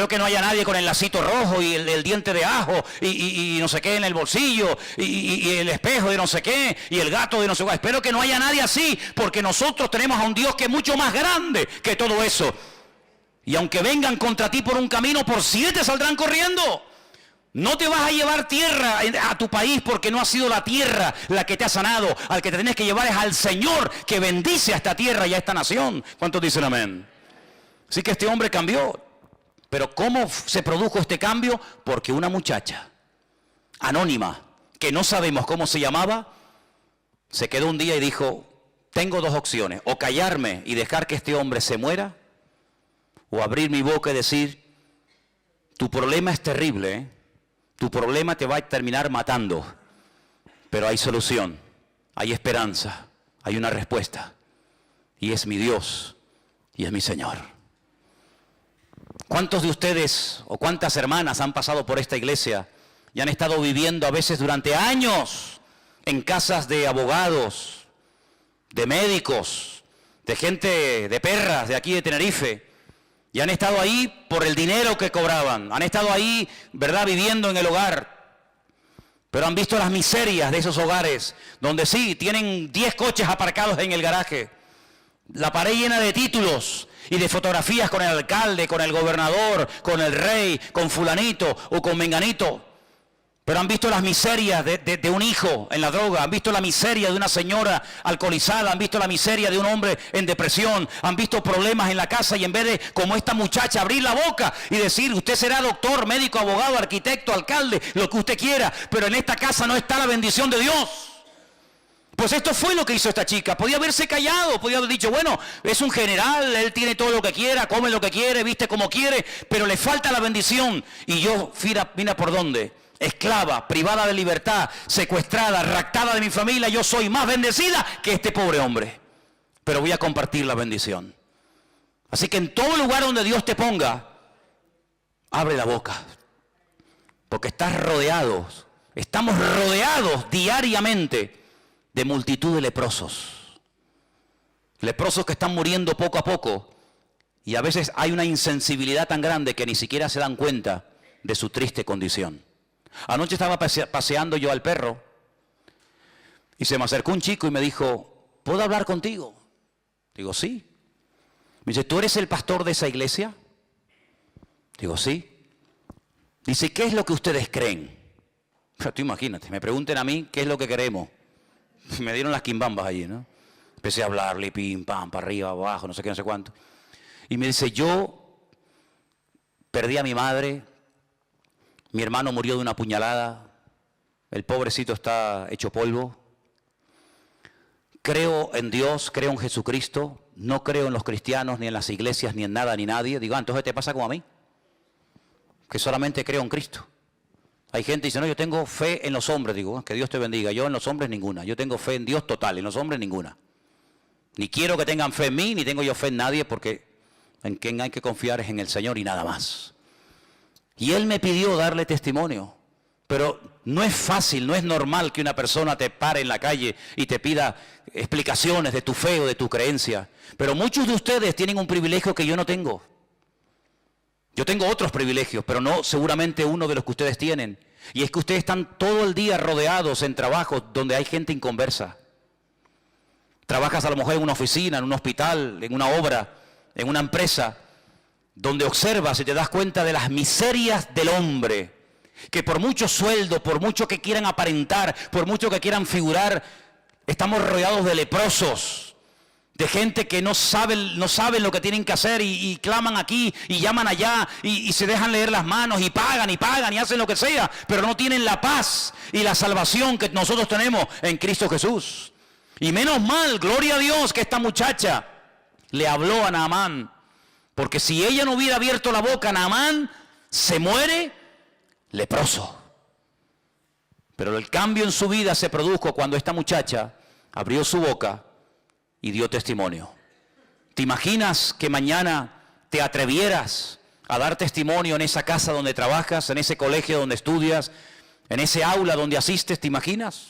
[SPEAKER 1] que no haya nadie con el lacito rojo y el diente de ajo y no sé qué en el bolsillo y el espejo de no sé qué y el gato de no sé qué. Espero que no haya nadie así, porque nosotros tenemos a un Dios que es mucho más grande que todo eso. Y aunque vengan contra ti por un camino, por 7 saldrán corriendo. No te vas a llevar tierra a tu país porque no ha sido la tierra la que te ha sanado. Al que te tienes que llevar es al Señor que bendice a esta tierra y a esta nación. ¿Cuántos dicen amén? Así que este hombre cambió. Pero ¿cómo se produjo este cambio? Porque una muchacha anónima, que no sabemos cómo se llamaba, se quedó un día y dijo, tengo 2 opciones, o callarme y dejar que este hombre se muera, o abrir mi boca y decir, tu problema es terrible, tu problema te va a terminar matando, pero hay solución, hay esperanza, hay una respuesta, y es mi Dios, y es mi Señor. ¿Cuántos de ustedes o cuántas hermanas han pasado por esta iglesia y han estado viviendo a veces durante años en casas de abogados, de médicos, de gente, de perras de aquí de Tenerife, y han estado ahí por el dinero que cobraban, han estado ahí, ¿verdad?, viviendo en el hogar, pero han visto las miserias de esos hogares, donde sí, tienen 10 coches aparcados en el garaje, la pared llena de títulos y de fotografías con el alcalde, con el gobernador, con el rey, con fulanito o con menganito. Pero han visto las miserias de un hijo en la droga, han visto la miseria de una señora alcoholizada, han visto la miseria de un hombre en depresión, han visto problemas en la casa y en vez de, como esta muchacha, abrir la boca y decir, usted será doctor, médico, abogado, arquitecto, alcalde, lo que usted quiera, pero en esta casa no está la bendición de Dios. Pues esto fue lo que hizo esta chica. Podía haberse callado, podía haber dicho, bueno, es un general, él tiene todo lo que quiera, come lo que quiere, viste como quiere, pero le falta la bendición. Y yo, mira por dónde, esclava, privada de libertad, secuestrada, raptada de mi familia, yo soy más bendecida que este pobre hombre. Pero voy a compartir la bendición. Así que en todo lugar donde Dios te ponga, abre la boca. Porque estamos rodeados diariamente de multitud de leprosos que están muriendo poco a poco, y a veces hay una insensibilidad tan grande que ni siquiera se dan cuenta de su triste condición. Anoche estaba paseando yo al perro y se me acercó un chico y me dijo, ¿puedo hablar contigo? Digo, sí. Me dice, ¿tú eres el pastor de esa iglesia? Digo, sí. Dice, ¿qué es lo que ustedes creen? Pero tú imagínate, me pregunten a mí qué es lo que queremos. Me dieron las quimbambas allí, ¿no? Empecé a hablarle, pim, pam, para arriba, abajo, no sé qué, no sé cuánto. Y me dice, yo perdí a mi madre, mi hermano murió de una puñalada, el pobrecito está hecho polvo. Creo en Dios, creo en Jesucristo, no creo en los cristianos, ni en las iglesias, ni en nada, ni nadie. Digo, entonces te pasa como a mí, que solamente creo en Cristo. Hay gente que dice, no, yo tengo fe en los hombres. Digo, que Dios te bendiga. Yo en los hombres ninguna. Yo tengo fe en Dios total, en los hombres ninguna. Ni quiero que tengan fe en mí, ni tengo yo fe en nadie, porque en quien hay que confiar es en el Señor y nada más. Y Él me pidió darle testimonio. Pero no es fácil, no es normal que una persona te pare en la calle y te pida explicaciones de tu fe o de tu creencia. Pero muchos de ustedes tienen un privilegio que yo no tengo. Yo tengo otros privilegios, pero no seguramente uno de los que ustedes tienen. Y es que ustedes están todo el día rodeados en trabajos donde hay gente inconversa. Trabajas a lo mejor en una oficina, en un hospital, en una obra, en una empresa, donde observas y te das cuenta de las miserias del hombre, que por mucho sueldo, por mucho que quieran aparentar, por mucho que quieran figurar, estamos rodeados de leprosos, de gente que no saben lo que tienen que hacer y claman aquí y llaman allá y se dejan leer las manos y pagan y hacen lo que sea, pero no tienen la paz y la salvación que nosotros tenemos en Cristo Jesús. Y menos mal, gloria a Dios, que esta muchacha le habló a Naamán, porque si ella no hubiera abierto la boca, Naamán se muere leproso. Pero el cambio en su vida se produjo cuando esta muchacha abrió su boca y dio testimonio. ¿Te imaginas que mañana te atrevieras a dar testimonio en esa casa donde trabajas, en ese colegio donde estudias, en ese aula donde asistes? ¿Te imaginas?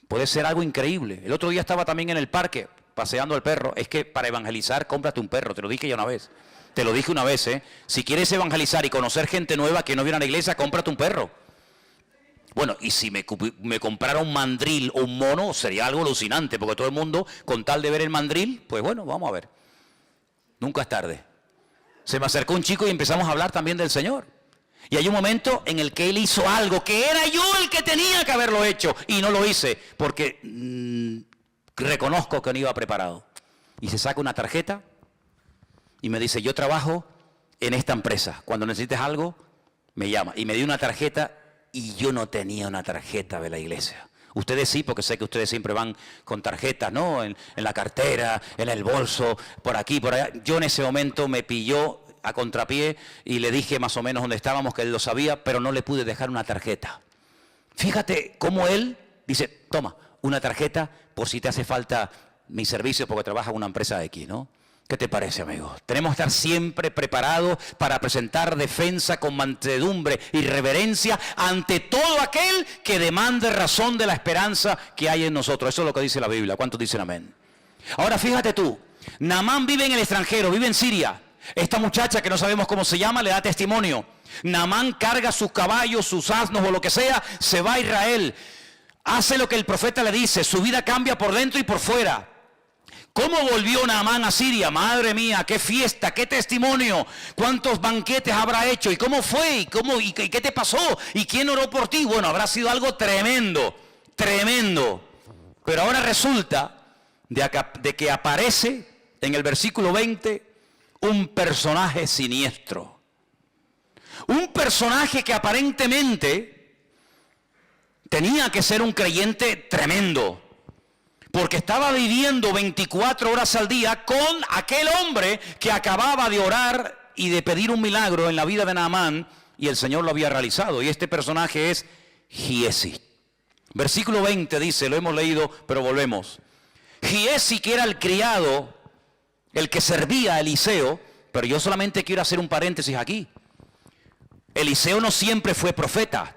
[SPEAKER 1] Puede ser algo increíble. El otro día estaba también en el parque paseando al perro. Es que para evangelizar, cómprate un perro. Te lo dije ya una vez. Te lo dije una vez, ¿eh? Si quieres evangelizar y conocer gente nueva que no viene a la iglesia, cómprate un perro. Bueno, y si me comprara un mandril o un mono, sería algo alucinante, porque todo el mundo, con tal de ver el mandril, pues bueno, vamos a ver. Nunca es tarde. Se me acercó un chico y empezamos a hablar también del Señor. Y hay un momento en el que él hizo algo que era yo el que tenía que haberlo hecho, y no lo hice, porque reconozco que no iba preparado. Y se saca una tarjeta y me dice, yo trabajo en esta empresa. Cuando necesites algo, me llama. Y me dio una tarjeta. Y yo no tenía una tarjeta de la iglesia. Ustedes sí, porque sé que ustedes siempre van con tarjetas, ¿no? En la cartera, en el bolso, por aquí, por allá. Yo en ese momento me pilló a contrapié y le dije más o menos dónde estábamos, que él lo sabía, pero no le pude dejar una tarjeta. Fíjate cómo él dice, toma, una tarjeta por si te hace falta mi servicio porque trabaja en una empresa X, ¿no? ¿Qué te parece, amigo? Tenemos que estar siempre preparados para presentar defensa con mansedumbre y reverencia ante todo aquel que demande razón de la esperanza que hay en nosotros. Eso es lo que dice la Biblia. ¿Cuántos dicen amén? Ahora fíjate tú, Naamán vive en el extranjero, vive en Siria. Esta muchacha que no sabemos cómo se llama le da testimonio. Naamán carga sus caballos, sus asnos o lo que sea, se va a Israel. Hace lo que el profeta le dice, su vida cambia por dentro y por fuera. ¿Cómo volvió Naamán a Siria? Madre mía, qué fiesta, qué testimonio, cuántos banquetes habrá hecho, y cómo fue, y qué te pasó, y quién oró por ti. Bueno, habrá sido algo tremendo, tremendo. Pero ahora resulta de que aparece en el versículo 20 un personaje siniestro. Un personaje que aparentemente tenía que ser un creyente tremendo, porque estaba viviendo 24 horas al día con aquel hombre que acababa de orar y de pedir un milagro en la vida de Naamán, y el Señor lo había realizado. Y este personaje es Giesi. Versículo 20 dice, lo hemos leído, pero volvemos. Giesi, que era el criado, el que servía a Eliseo, pero yo solamente quiero hacer un paréntesis aquí. Eliseo no siempre fue profeta.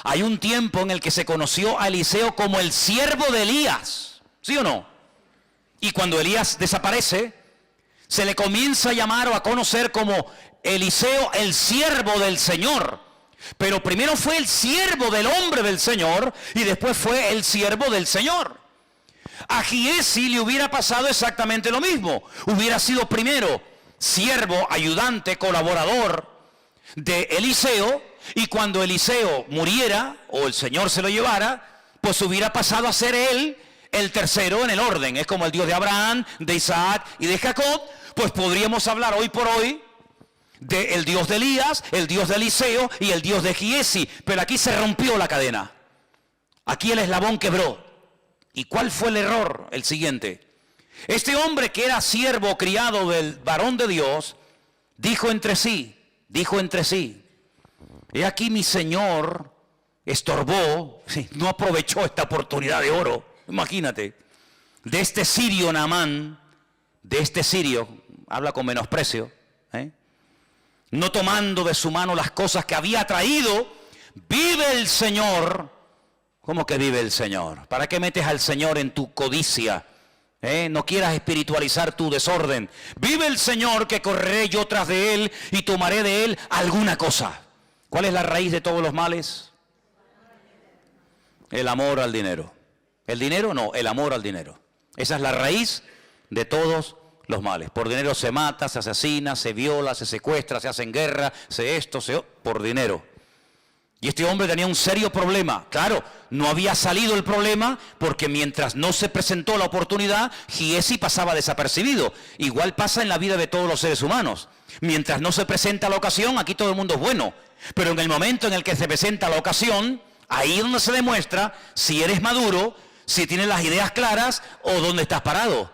[SPEAKER 1] Hay un tiempo en el que se conoció a Eliseo como el siervo de Elías, ¿sí o no? Y cuando Elías desaparece, se le comienza a llamar o a conocer como Eliseo, el siervo del Señor. Pero primero fue el siervo del hombre del Señor y después fue el siervo del Señor. A Giesi le hubiera pasado exactamente lo mismo. Hubiera sido primero siervo, ayudante, colaborador de Eliseo, y cuando Eliseo muriera o el Señor se lo llevara, pues hubiera pasado a ser él el tercero en el orden. Es como el Dios de Abraham, de Isaac y de Jacob. Pues podríamos hablar hoy por hoy del Dios de Elías, el Dios de Eliseo y el Dios de Giesi. Pero aquí se rompió la cadena. Aquí el eslabón quebró. ¿Y cuál fue el error? El siguiente. Este hombre que era siervo criado del varón de Dios, dijo entre sí, he aquí mi Señor estorbó, no aprovechó esta oportunidad de oro, imagínate, de este sirio Naamán, de este sirio, habla con menosprecio, no tomando de su mano las cosas que había traído. Vive el Señor. ¿Cómo que vive el Señor? ¿Para qué metes al Señor en tu codicia? No quieras espiritualizar tu desorden. Vive el Señor, que correré yo tras de él y tomaré de él alguna cosa. ¿Cuál es la raíz de todos los males? El amor al dinero. ¿El dinero? No, el amor al dinero. Esa es la raíz de todos los males. Por dinero se mata, se asesina, se viola, se secuestra, se hace en guerra, por dinero. Y este hombre tenía un serio problema. Claro, no había salido el problema porque mientras no se presentó la oportunidad, Giezi pasaba desapercibido. Igual pasa en la vida de todos los seres humanos. Mientras no se presenta la ocasión, aquí todo el mundo es bueno. Pero en el momento en el que se presenta la ocasión, ahí es donde se demuestra si eres maduro, si tienes las ideas claras o dónde estás parado.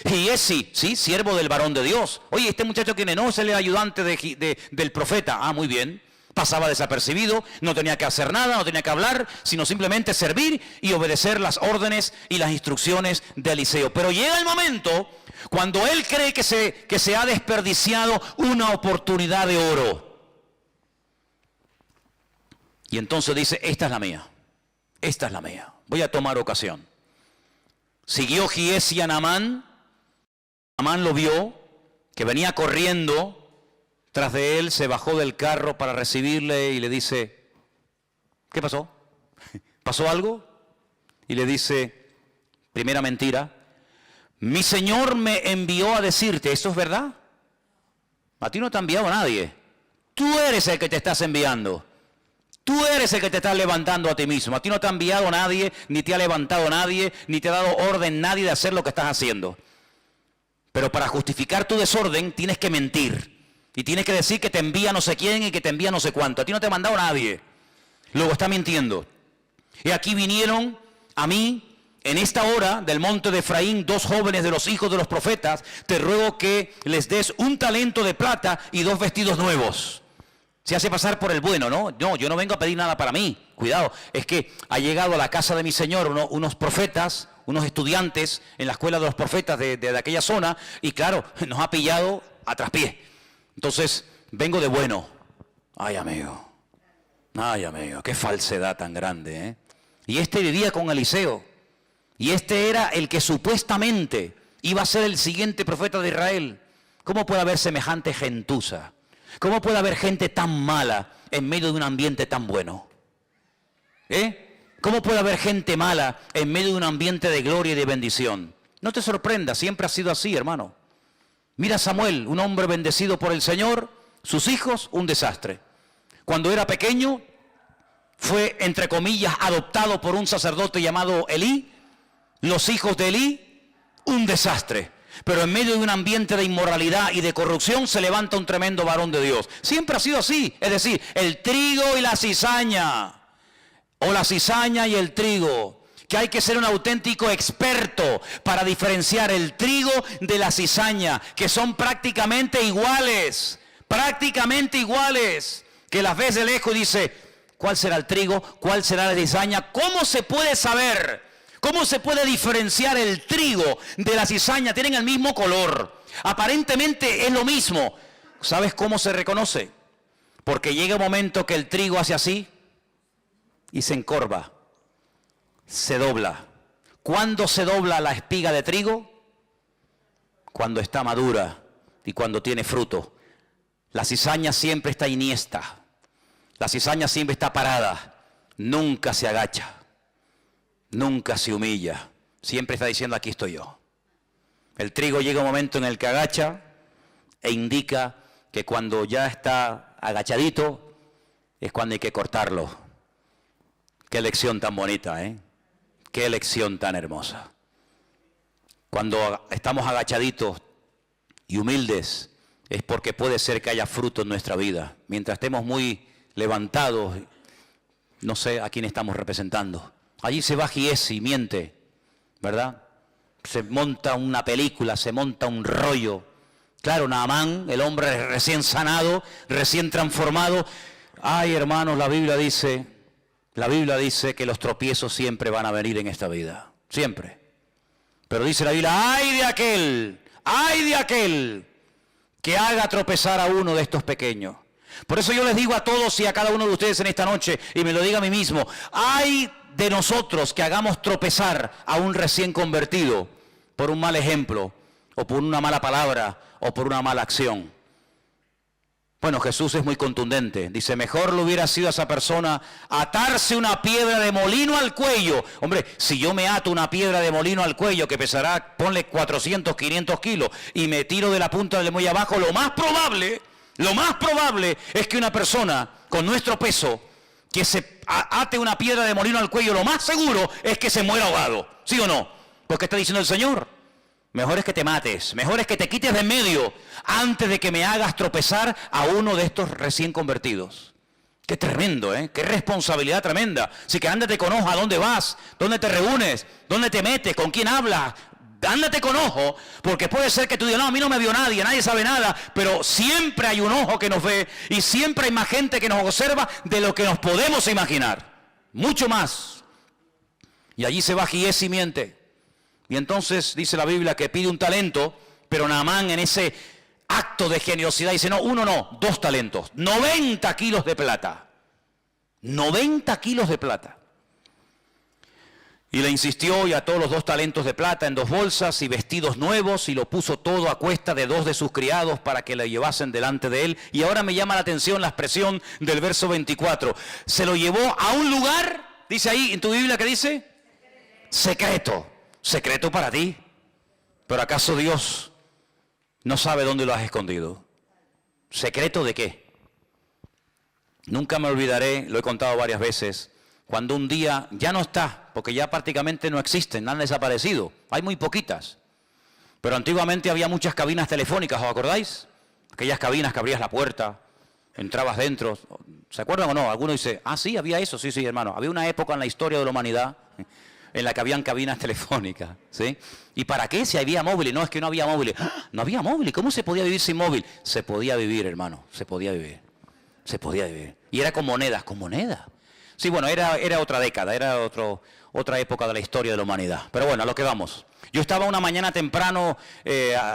[SPEAKER 1] Giezi, sí, siervo del varón de Dios. Oye, este muchacho ¿quién es? No, es el ayudante del profeta. Ah, muy bien. Pasaba desapercibido, no tenía que hacer nada, no tenía que hablar, sino simplemente servir y obedecer las órdenes y las instrucciones de Eliseo. Pero llega el momento cuando él cree que se ha desperdiciado una oportunidad de oro. Y entonces dice, esta es la mía, esta es la mía, voy a tomar ocasión. Siguió Giezi a Naamán, Naamán lo vio, que venía corriendo tras de él, se bajó del carro para recibirle y le dice, ¿qué pasó? ¿Pasó algo? Y le dice, primera mentira, mi Señor me envió a decirte, ¿esto es verdad? A ti no te ha enviado nadie. Tú eres el que te estás enviando. Tú eres el que te estás levantando a ti mismo. A ti no te ha enviado nadie, ni te ha levantado nadie, ni te ha dado orden nadie de hacer lo que estás haciendo. Pero para justificar tu desorden tienes que mentir. Y tienes que decir que te envía no sé quién y que te envía no sé cuánto. A ti no te ha mandado nadie. Luego está mintiendo. Y aquí vinieron a mí, en esta hora del monte de Efraín, 2 jóvenes de los hijos de los profetas. Te ruego que les des un talento de plata y 2 vestidos nuevos. Se hace pasar por el bueno, ¿no? No, yo no vengo a pedir nada para mí. Cuidado, es que ha llegado a la casa de mi Señor unos profetas, unos estudiantes en la escuela de los profetas de aquella zona. Y claro, nos ha pillado a traspié. Entonces, vengo de bueno. Ay, amigo, qué falsedad tan grande, ¿eh? Y este vivía con Eliseo. Y este era el que supuestamente iba a ser el siguiente profeta de Israel. ¿Cómo puede haber semejante gentuza? ¿Cómo puede haber gente tan mala en medio de un ambiente tan bueno? ¿Cómo puede haber gente mala en medio de un ambiente de gloria y de bendición? No te sorprendas, siempre ha sido así, hermano. Mira a Samuel, un hombre bendecido por el Señor, sus hijos, un desastre. Cuando era pequeño, fue, entre comillas, adoptado por un sacerdote llamado Elí. Los hijos de Elí, un desastre. Pero en medio de un ambiente de inmoralidad y de corrupción se levanta un tremendo varón de Dios. Siempre ha sido así, es decir, el trigo y la cizaña, o la cizaña y el trigo. Que hay que ser un auténtico experto para diferenciar el trigo de la cizaña, que son prácticamente iguales, que las ves de lejos y dice, ¿cuál será el trigo? ¿Cuál será la cizaña? ¿Cómo se puede saber? ¿Cómo se puede diferenciar el trigo de la cizaña? Tienen el mismo color, aparentemente es lo mismo. ¿Sabes cómo se reconoce? Porque llega un momento que el trigo hace así y se encorva. Se dobla. ¿Cuándo se dobla la espiga de trigo? Cuando está madura y cuando tiene fruto. La cizaña siempre está iniesta. La cizaña siempre está parada. Nunca se agacha. Nunca se humilla. Siempre está diciendo, aquí estoy yo. El trigo llega un momento en el que agacha e indica que cuando ya está agachadito es cuando hay que cortarlo. Qué lección tan bonita, ¿eh? Qué lección tan hermosa. Cuando estamos agachaditos y humildes es porque puede ser que haya fruto en nuestra vida. Mientras estemos muy levantados, no sé a quién estamos representando. Allí se va Giezi, miente, ¿verdad? Se monta una película, se monta un rollo. Claro, Naamán, el hombre recién sanado, recién transformado. Ay, hermanos, la Biblia dice que los tropiezos siempre van a venir en esta vida, siempre. Pero dice la Biblia, ay de aquel que haga tropezar a uno de estos pequeños. Por eso yo les digo a todos y a cada uno de ustedes en esta noche, y me lo digo a mí mismo, ay de nosotros que hagamos tropezar a un recién convertido por un mal ejemplo, o por una mala palabra, o por una mala acción. Bueno, Jesús es muy contundente. Dice, mejor le hubiera sido a esa persona atarse una piedra de molino al cuello. Hombre, si yo me ato una piedra de molino al cuello que pesará, ponle 400, 500 kilos, y me tiro de la punta del muelle abajo, lo más probable es que una persona con nuestro peso que se ate una piedra de molino al cuello, lo más seguro es que se muera ahogado. ¿Sí o no? Porque está diciendo el Señor, mejor es que te mates, mejor es que te quites de en medio antes de que me hagas tropezar a uno de estos recién convertidos. Qué tremendo, ¿eh? Qué responsabilidad tremenda. Así que ándate con ojo a dónde vas, dónde te reúnes, dónde te metes, con quién hablas. Ándate con ojo, porque puede ser que tú digas, no, a mí no me vio nadie, nadie sabe nada, pero siempre hay un ojo que nos ve y siempre hay más gente que nos observa de lo que nos podemos imaginar. Mucho más. Y allí se va Giezi y miente. Y entonces dice la Biblia que pide un talento, pero Naamán en ese acto de generosidad dice, no, 1 no, 2 talentos, 90 kilos de plata. 90 kilos de plata. Y le insistió y ató los 2 talentos de plata en 2 bolsas y vestidos nuevos y lo puso todo a cuesta de 2 de sus criados para que le llevasen delante de él. Y ahora me llama la atención la expresión del verso 24. Se lo llevó a un lugar, dice ahí en tu Biblia, ¿qué dice? Secreto. Secreto para ti. Pero ¿acaso Dios no sabe dónde lo has escondido? ¿Secreto de qué? Nunca me olvidaré, lo he contado varias veces, cuando un día ya no está, porque ya prácticamente no existen, han desaparecido, hay muy poquitas. Pero antiguamente había muchas cabinas telefónicas, ¿os acordáis? Aquellas cabinas que abrías la puerta, entrabas dentro, ¿se acuerdan o no? Alguno dice, ah sí, había eso, sí, hermano, había una época en la historia de la humanidad en la que habían cabinas telefónicas, ¿sí? ¿Y para qué? Si había móviles, no es que no había móviles. ¡Ah! No había móviles, ¿cómo se podía vivir sin móvil? Se podía vivir, hermano, se podía vivir. Y era con monedas, Sí, bueno, era otra década, era otra época de la historia de la humanidad. Pero bueno, a lo que vamos. Yo estaba una mañana temprano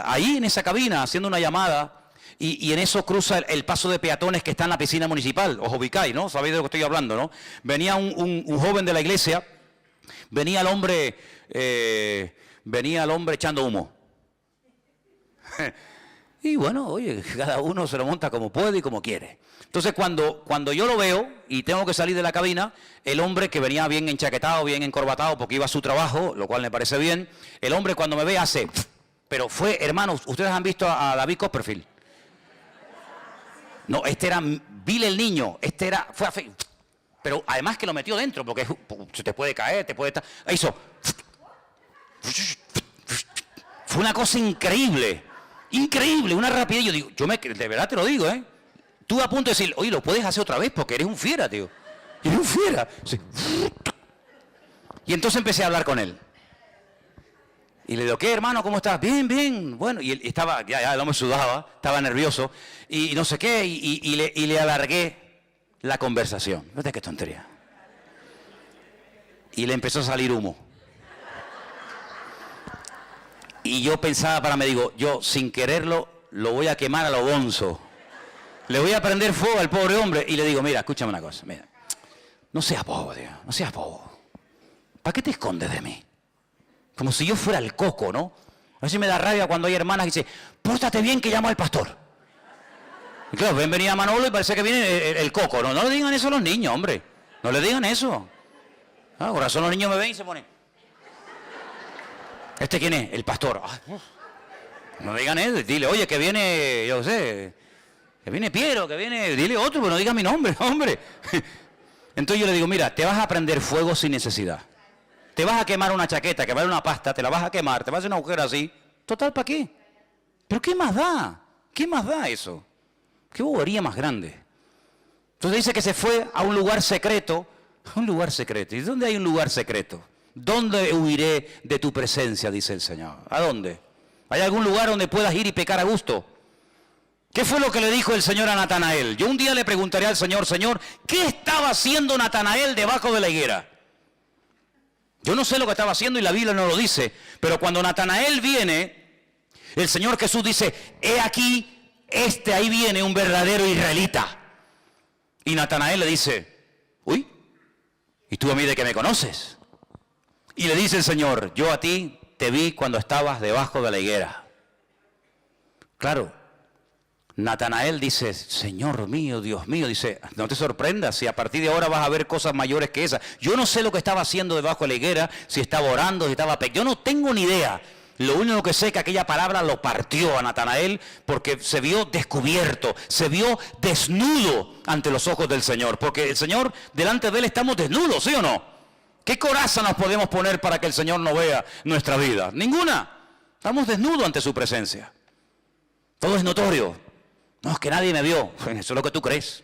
[SPEAKER 1] ahí en esa cabina haciendo una llamada y en eso cruza el paso de peatones que está en la piscina municipal. Os ubicáis, ¿no? Sabéis de lo que estoy hablando, ¿no? Venía un joven de la iglesia. Venía el hombre echando humo. Y bueno, oye, cada uno se lo monta como puede y como quiere. Entonces cuando yo lo veo y tengo que salir de la cabina, el hombre que venía bien enchaquetado, bien encorbatado porque iba a su trabajo, lo cual me parece bien, el hombre cuando me ve hace, pero fue, hermanos, ustedes han visto a David Copperfield. No, este era Bill el niño, fue a fe. Pero además que lo metió dentro, porque se te puede caer, te puede estar... Hizo... Fue una cosa increíble, una rapidez. Yo digo, de verdad te lo digo, ¿eh? Estuve a punto de decir, oye, lo puedes hacer otra vez porque eres un fiera, tío. Eres un fiera. Sí. Y entonces empecé a hablar con él. Y le digo, ¿qué, hermano? ¿Cómo estás? Bien. Bueno, y él estaba, ya el hombre sudaba, estaba nervioso, y no sé qué, y le alargué la conversación. Fíjate qué tontería. Y le empezó a salir humo. Y yo pensaba yo sin quererlo, lo voy a quemar a lo bonzo. Le voy a prender fuego al pobre hombre. Y le digo, mira, escúchame una cosa, mira. No seas bobo, tío, no seas bobo. ¿Para qué te escondes de mí? Como si yo fuera el coco, ¿no? A veces me da rabia cuando hay hermanas que dicen, pórtate bien que llamo al pastor. Y claro, ven venir a Manolo y parece que viene el coco. No le digan eso a los niños, hombre. No le digan eso. Por razón los niños me ven y se ponen. ¿Este quién es? El pastor. No digan eso. Dile, oye, que viene, yo sé, que viene Piero, que viene, dile otro, pero no diga mi nombre, hombre. Entonces yo le digo, mira, te vas a prender fuego sin necesidad. Te vas a quemar una chaqueta, que vale una pasta, te la vas a quemar, te vas a hacer un agujero así. Total, ¿para qué? ¿Pero qué más da? ¿Qué más da eso? ¿Qué bobería más grande? Entonces dice que se fue a un lugar secreto. A un lugar secreto. ¿Y dónde hay un lugar secreto? ¿Dónde huiré de tu presencia? Dice el Señor. ¿A dónde? ¿Hay algún lugar donde puedas ir y pecar a gusto? ¿Qué fue lo que le dijo el Señor a Natanael? Yo un día le preguntaré al Señor, Señor, ¿qué estaba haciendo Natanael debajo de la higuera? Yo no sé lo que estaba haciendo y la Biblia no lo dice. Pero cuando Natanael viene, el Señor Jesús dice, he aquí, ahí viene un verdadero israelita. Y Natanael le dice, uy, ¿y tú a mí de qué me conoces? Y le dice el Señor, yo a ti te vi cuando estabas debajo de la higuera. Claro, Natanael dice, Señor mío, Dios mío, dice, no te sorprendas si a partir de ahora vas a ver cosas mayores que esas. Yo no sé lo que estaba haciendo debajo de la higuera, si estaba orando, si estaba... Yo no tengo ni idea. Lo único que sé es que aquella palabra lo partió a Natanael porque se vio descubierto, se vio desnudo ante los ojos del Señor. Porque el Señor, delante de Él estamos desnudos, ¿sí o no? ¿Qué coraza nos podemos poner para que el Señor no vea nuestra vida? Ninguna. Estamos desnudos ante su presencia. Todo es notorio. No, es que nadie me vio. Eso es lo que tú crees.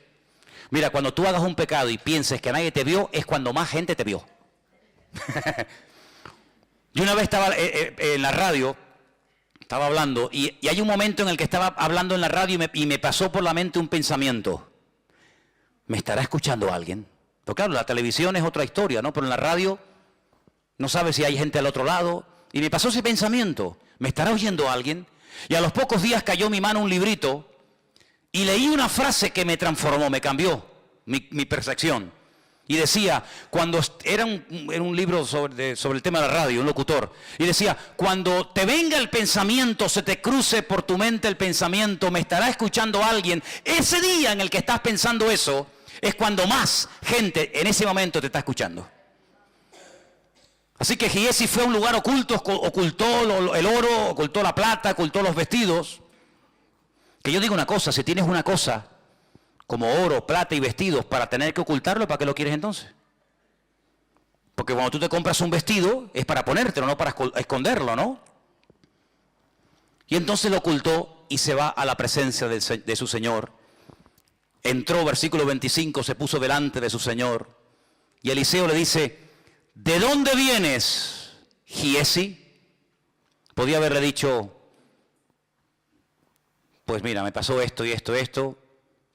[SPEAKER 1] Mira, cuando tú hagas un pecado y pienses que nadie te vio, es cuando más gente te vio. Yo una vez estaba en la radio, estaba hablando, y hay un momento en el que estaba hablando en la radio y me pasó por la mente un pensamiento. ¿Me estará escuchando alguien? Porque claro, la televisión es otra historia, ¿no? Pero en la radio no sabes si hay gente al otro lado. Y me pasó ese pensamiento. ¿Me estará oyendo alguien? Y a los pocos días cayó en mi mano un librito y leí una frase que me transformó, me cambió mi percepción. Y decía, era un libro sobre el tema de la radio, un locutor. Y decía, cuando te venga el pensamiento, se te cruce por tu mente el pensamiento, ¿me estará escuchando alguien? Ese día en el que estás pensando eso, es cuando más gente en ese momento te está escuchando. Así que Giesi fue a un lugar oculto, ocultó el oro, ocultó la plata, ocultó los vestidos. Que yo digo una cosa, si tienes una cosa como oro, plata y vestidos para tener que ocultarlo, ¿para qué lo quieres entonces? Porque cuando tú te compras un vestido es para ponértelo, no para esconderlo, ¿no? Y entonces lo ocultó y se va a la presencia de su Señor. Entró, versículo 25, se puso delante de su Señor. Y Eliseo le dice, ¿de dónde vienes, Giesi? Podía haberle dicho, pues mira, me pasó esto y esto.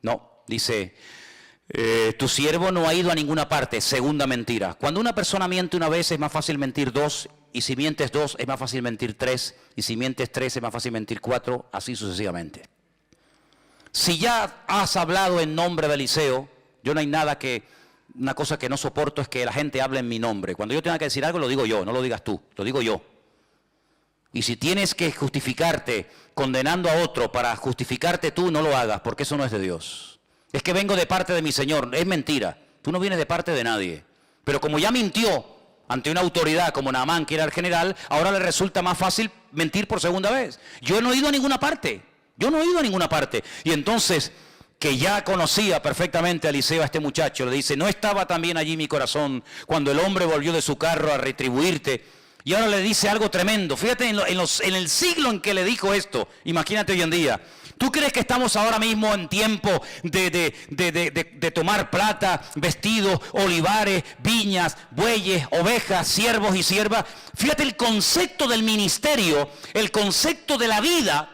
[SPEAKER 1] No. Dice, tu siervo no ha ido a ninguna parte. Segunda mentira. Cuando una persona miente una vez es más fácil mentir dos. Y si mientes dos es más fácil mentir tres. Y si mientes tres es más fácil mentir cuatro. Así sucesivamente. Si ya has hablado en nombre de Eliseo, yo no hay nada una cosa que no soporto es que la gente hable en mi nombre. Cuando yo tenga que decir algo lo digo yo, no lo digas tú, lo digo yo. Y si tienes que justificarte condenando a otro para justificarte tú, no lo hagas, porque eso no es de Dios. Es que vengo de parte de mi Señor. Es mentira. Tú no vienes de parte de nadie. Pero como ya mintió ante una autoridad como Naamán, que era el general, ahora le resulta más fácil mentir por segunda vez. Yo no he ido a ninguna parte. Yo no he ido a ninguna parte. Y entonces, que ya conocía perfectamente a Eliseo, a este muchacho, le dice, ¿no estaba también allí mi corazón cuando el hombre volvió de su carro a retribuirte? Y ahora le dice algo tremendo. Fíjate en el siglo en que le dijo esto. Imagínate hoy en día. ¿Tú crees que estamos ahora mismo en tiempo de tomar plata, vestidos, olivares, viñas, bueyes, ovejas, siervos y siervas? Fíjate el concepto del ministerio, el concepto de la vida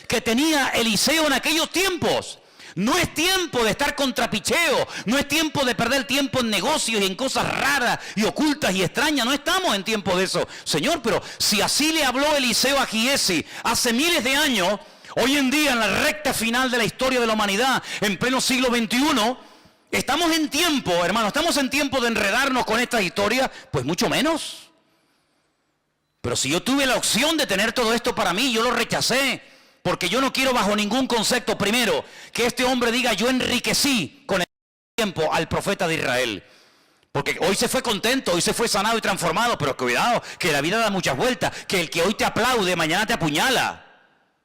[SPEAKER 1] que tenía Eliseo en aquellos tiempos. No es tiempo de estar con trapicheo, no es tiempo de perder tiempo en negocios y en cosas raras y ocultas y extrañas, no estamos en tiempo de eso. Señor, pero si así le habló Eliseo a Giesi hace miles de años, hoy en día en la recta final de la historia de la humanidad, en pleno siglo XXI, estamos en tiempo, hermano, estamos en tiempo de enredarnos con estas historias, pues mucho menos. Pero si yo tuve la opción de tener todo esto para mí, yo lo rechacé. Porque yo no quiero bajo ningún concepto, primero, que este hombre diga yo enriquecí con el tiempo al profeta de Israel. Porque hoy se fue contento, hoy se fue sanado y transformado, pero cuidado, que la vida da muchas vueltas, que el que hoy te aplaude, mañana te apuñala.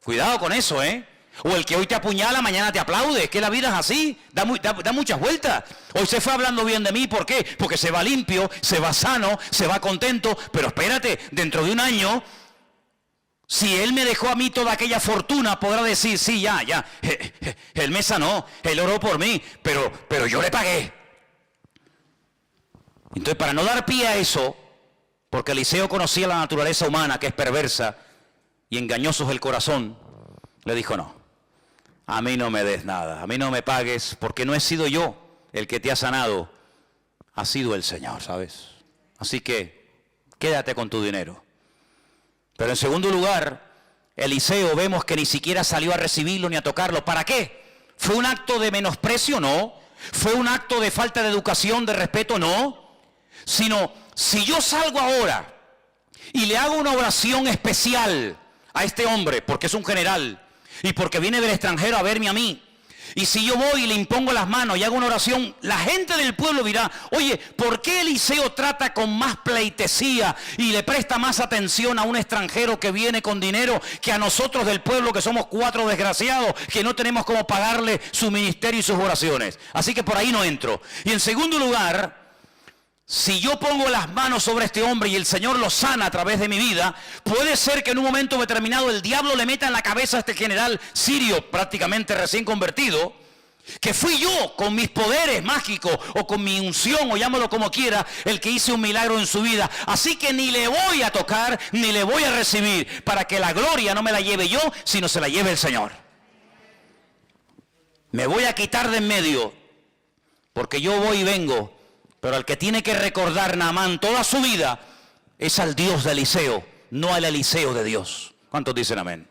[SPEAKER 1] Cuidado con eso, ¿eh? O el que hoy te apuñala, mañana te aplaude, que la vida es así, da muchas vueltas. Hoy se fue hablando bien de mí, ¿por qué? Porque se va limpio, se va sano, se va contento, pero espérate, dentro de un año... Si él me dejó a mí toda aquella fortuna, podrá decir, sí, ya, él me sanó, él oró por mí, pero yo le pagué. Entonces, para no dar pie a eso, porque Eliseo conocía la naturaleza humana, que es perversa, y engañoso es el corazón, le dijo, no, a mí no me des nada, a mí no me pagues, porque no he sido yo el que te ha sanado, ha sido el Señor, ¿sabes? Así que, quédate con tu dinero. Pero en segundo lugar, Eliseo vemos que ni siquiera salió a recibirlo ni a tocarlo. ¿Para qué? ¿Fue un acto de menosprecio? No. ¿Fue un acto de falta de educación, de respeto? No. Sino, si yo salgo ahora y le hago una oración especial a este hombre, porque es un general, y porque viene del extranjero a verme a mí, Y si yo voy y le impongo las manos y hago una oración, la gente del pueblo dirá, oye, ¿por qué Eliseo trata con más pleitesía y le presta más atención a un extranjero que viene con dinero que a nosotros del pueblo, que somos 4 desgraciados, que no tenemos cómo pagarle su ministerio y sus oraciones? Así que por ahí no entro. Y en segundo lugar, si yo pongo las manos sobre este hombre y el Señor lo sana a través de mi vida, puede ser que en un momento determinado el diablo le meta en la cabeza a este general sirio, prácticamente recién convertido, que fui yo con mis poderes mágicos o con mi unción, o llámalo como quiera, el que hice un milagro en su vida. Así que ni le voy a tocar, ni le voy a recibir, para que la gloria no me la lleve yo, sino se la lleve el Señor. Me voy a quitar de en medio, porque yo voy y vengo. Pero al que tiene que recordar Naamán toda su vida es al Dios de Eliseo, no al Eliseo de Dios. ¿Cuántos dicen amén?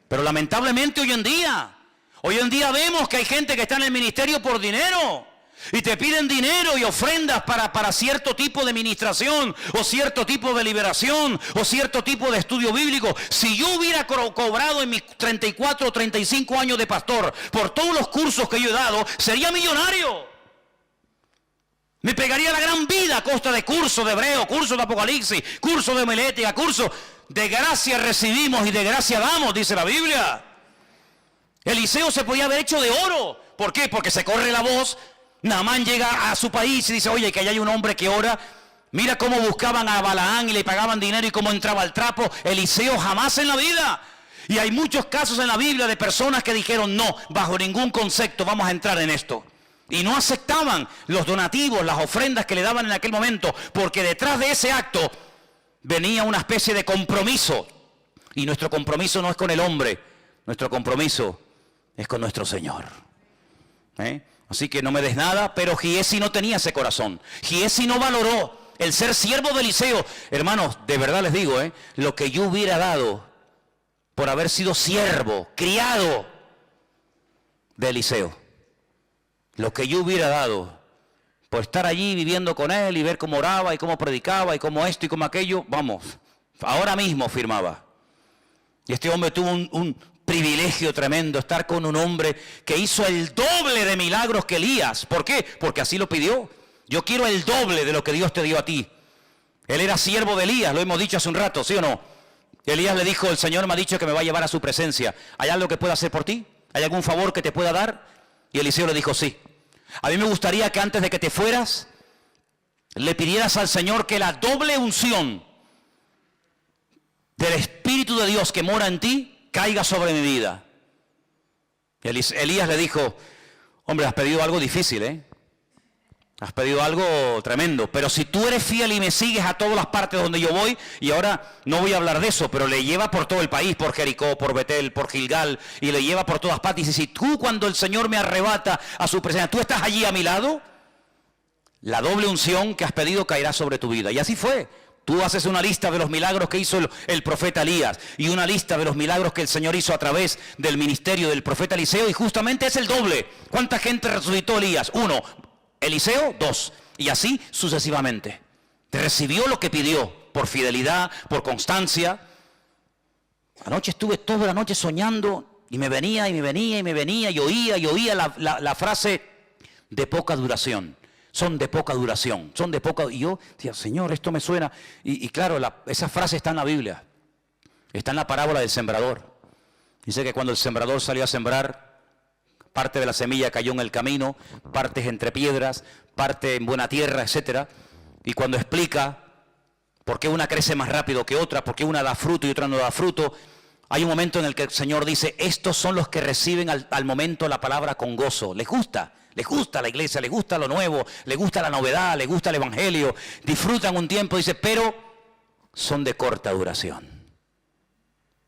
[SPEAKER 1] Pero lamentablemente hoy en día vemos que hay gente que está en el ministerio por dinero. Y te piden dinero y ofrendas para cierto tipo de ministración, o cierto tipo de liberación, o cierto tipo de estudio bíblico. Si yo hubiera cobrado en mis 34 o 35 años de pastor por todos los cursos que yo he dado, sería millonario. Me pegaría la gran vida a costa de cursos de hebreo, cursos de apocalipsis, cursos de homilética, cursos de gracia recibimos y de gracia damos, dice la Biblia. Eliseo se podía haber hecho de oro. ¿Por qué? Porque se corre la voz. Naamán llega a su país y dice, oye, que allá hay un hombre que ora. Mira cómo buscaban a Balaán y le pagaban dinero y cómo entraba al trapo. Eliseo jamás en la vida. Y hay muchos casos en la Biblia de personas que dijeron, no, bajo ningún concepto vamos a entrar en esto. Y no aceptaban los donativos, las ofrendas que le daban en aquel momento, porque detrás de ese acto venía una especie de compromiso. Y nuestro compromiso no es con el hombre, nuestro compromiso es con nuestro Señor. Así que no me des nada, pero Giesi no tenía ese corazón. Giesi no valoró el ser siervo de Eliseo. Hermanos, de verdad les digo, lo que yo hubiera dado por haber sido siervo, criado de Eliseo. Lo que yo hubiera dado por estar allí viviendo con él y ver cómo oraba y cómo predicaba y cómo esto y cómo aquello, vamos, ahora mismo firmaba. Y este hombre tuvo un privilegio tremendo, estar con un hombre que hizo el doble de milagros que Elías. ¿Por qué? Porque así lo pidió. Yo quiero el doble de lo que Dios te dio a ti. Él era siervo de Elías, lo hemos dicho hace un rato, ¿sí o no? Elías le dijo, el Señor me ha dicho que me va a llevar a su presencia. ¿Hay algo que pueda hacer por ti? ¿Hay algún favor que te pueda dar? Y Eliseo le dijo, sí. A mí me gustaría que antes de que te fueras, le pidieras al Señor que la doble unción del Espíritu de Dios que mora en ti, caiga sobre mi vida. Elías le dijo, hombre, has pedido algo difícil, Has pedido algo tremendo, pero si tú eres fiel y me sigues a todas las partes donde yo voy, y ahora no voy a hablar de eso, pero le lleva por todo el país, por Jericó, por Betel, por Gilgal, y le lleva por todas partes, y dice, si tú cuando el Señor me arrebata a su presencia, tú estás allí a mi lado, la doble unción que has pedido caerá sobre tu vida. Y así fue. Tú haces una lista de los milagros que hizo el profeta Elías y una lista de los milagros que el Señor hizo a través del ministerio del profeta Eliseo, y justamente es el doble. ¿Cuánta gente resucitó Elías? 1. Eliseo, 2. Y así sucesivamente. Recibió lo que pidió por fidelidad, por constancia. Anoche estuve toda la noche soñando y me venía y oía la frase de poca duración. Son de poca duración, son de poca... Y yo decía, Señor, esto me suena. Y claro, esa frase está en la Biblia. Está en la parábola del sembrador. Dice que cuando el sembrador salió a sembrar, parte de la semilla cayó en el camino, partes entre piedras, parte en buena tierra, etc. Y cuando explica por qué una crece más rápido que otra, por qué una da fruto y otra no da fruto, hay un momento en el que el Señor dice, estos son los que reciben al momento la palabra con gozo. Les gusta la iglesia, les gusta lo nuevo, les gusta la novedad, les gusta el evangelio, disfrutan un tiempo, dice, pero son de corta duración.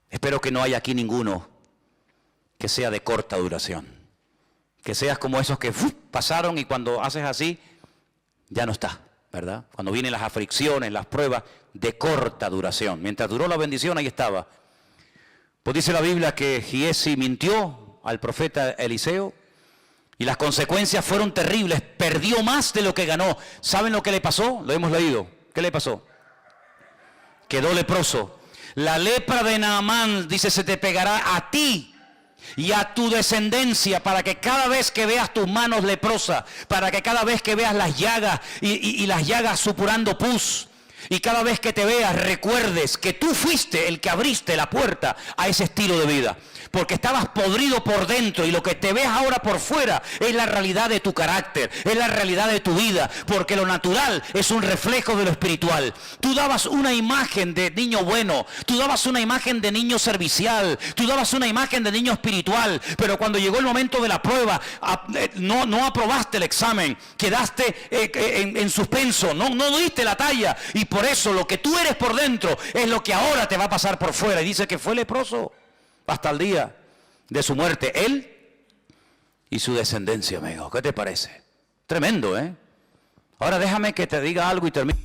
[SPEAKER 1] Espero que no haya aquí ninguno que sea de corta duración. Que seas como esos que pasaron y cuando haces así, ya no está, ¿verdad? Cuando vienen las aflicciones, las pruebas, de corta duración. Mientras duró la bendición, ahí estaba. Pues dice la Biblia que Giesi mintió al profeta Eliseo y las consecuencias fueron terribles. Perdió más de lo que ganó. ¿Saben lo que le pasó? Lo hemos leído. ¿Qué le pasó? Quedó leproso. La lepra de Naamán, dice, se te pegará a ti y a tu descendencia, para que cada vez que veas tus manos leprosas, para que cada vez que veas las llagas y las llagas supurando pus, y cada vez que te veas recuerdes que tú fuiste el que abriste la puerta a ese estilo de vida. Porque estabas podrido por dentro y lo que te ves ahora por fuera es la realidad de tu carácter, es la realidad de tu vida, porque lo natural es un reflejo de lo espiritual. Tú dabas una imagen de niño bueno, tú dabas una imagen de niño servicial, tú dabas una imagen de niño espiritual, pero cuando llegó el momento de la prueba, no aprobaste el examen, quedaste en suspenso, no diste la talla, y por eso lo que tú eres por dentro es lo que ahora te va a pasar por fuera. Y dice que fue leproso hasta el día de su muerte, él y su descendencia, amigo. ¿Qué te parece? Tremendo, ¿eh? Ahora déjame que te diga algo y termino.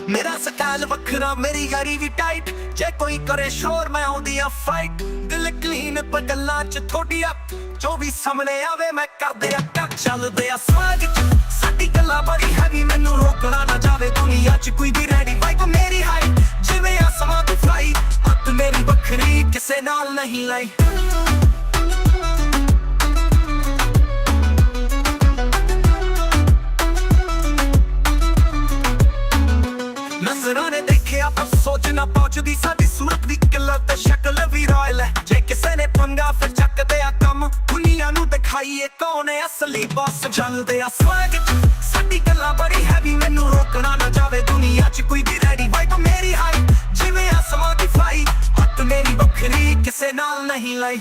[SPEAKER 2] ਮੇਰਾ ਸਟਾਈਲ ਵੱਖਰਾ ਮੇਰੀ ਯਾਰੀ ਵੀ ਟਾਈਟ ਜੇ ਕੋਈ ਕਰੇ ਸ਼ੋਰ ਮੈਂ ਆਉਂਦੀ ਆ ਫਾਈਟ ਦਿਲ ਕਲੀਨ ਪਰ ਗੱਲਾਂ ਚ ਥੋੜੀ ਆ ਜੋ ਵੀ ਸਾਹਮਣੇ ਆਵੇ ਮੈਂ ਕਰਦੇ ਆ ਕੱਟ ਚੱਲਦੇ ਆ ਸਵਾਗ ਚ ਸਾਡੀ ਗੱਲਾਂ ਬੜੀ ਹੈਵੀ ਮੈਨੂੰ ਰੋਕਣਾ ਨਾ ਜਾਵੇ ਦੁਨੀਆ ਚ ਕੋਈ ਵੀ ਰੈਡੀ ਵਾਈਬ ਮੇਰੀ ਹਾਈ ਜਿਵੇਂ ਆਸਮਾਂ ਤੇ ਫਲਾਈ ਹੱਥ ਮੇਰੀ ਵੱਖਰੀ ਕਿਸੇ ਨਾਲ ਨਹੀਂ ਲਾਈ ਨਜ਼ਰਾਂ ਨੇ ਦੇਖਿਆ ਪਰ ਸੋਚ ਨਾ ਪਹੁੰਚਦੀ ਸਾਡੀ ਸੂਰਤ ਦੀ ਕਿਲਰ ਤੇ ਸ਼ਕਲ ਵੀ ਰਾਇਲ ਹੈ ਜੇ ਕਿਸੇ ਨੇ ਪੰਗਾ ਫਿਰ ਚੱਕਦੇ ਆ ਕੰਮ ਦੁਨੀਆ ਨੂੰ ਦਿਖਾਈਏ ਕੌਣ ਹੈ ਅਸਲੀ ਬੌਸ ਚੱਲਦੇ ਆ ਸਵੈਗ ਸਾਡੀ ਗੱਲਾਂ ਬੜੀ ਹੈਵੀ ਮੈਨੂੰ ਰੋਕਣਾ ਨਾ ਜਾਵੇ ਦੁਨੀਆ 'ਚ ਕੋਈ ਵੀ ਰੈਡੀ ਵਾਈਬ ਮੇਰੀ ਹਾਈ ਜਿਵੇਂ ਆਸਮਾਂ ਦੀ ਫਲਾਈ ਹੱਥ ਮੇਰੀ ਵੱਖਰੀ ਕਿਸੇ ਨਾਲ ਨਹੀਂ ਲਾਈ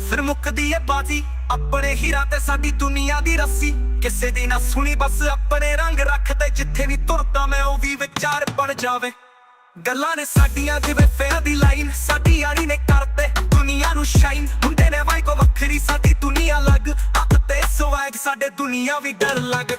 [SPEAKER 2] ਫਿਰ ਮੁੱਕਦੀ ਏ ਬਾਜੀ ਆਪਣੇ ਹੀਰਾ ਤੇ ਸਾਡੀ ਦੁਨੀਆ ਦੀ ਰੱਸੀ ਕਿਸੇ ਦੀ ਨਾ ਸੁਣੀ ਬਸ ਆਪਣੇ ਰੰਗ ਰੱਖਦੇ ਜਿੱਥੇ ਵੀ ਤੁਰਦਾ ਮੈਂ ਉਹ ਵੀ ਵਿਚਾਰ ਬਣ ਜਾਵੇ ਗੱਲਾਂ ਨੇ ਸਾਡੀਆਂ ਜਿਵੇਂ ਫੇਰ ਦੀ ਲਾਈਨ ਸਾਡੀ ਯਾਰੀ ਨੇ ਕਰਦੇ ਦੁਨੀਆ ਨੂੰ ਸ਼ਾਈਨ ਮੁੰਡੇ ਨੇ ਵਾਈ ਕੋ ਵੱਖਰੀ ਸਾਡੀ ਦੁਨੀਆ ਲੱਗ ਹੱਥ ਤੇ ਸਵੈਗ ਸਾਡੇ ਦੁਨੀਆ ਵੀ ਡਰ ਲੱਗ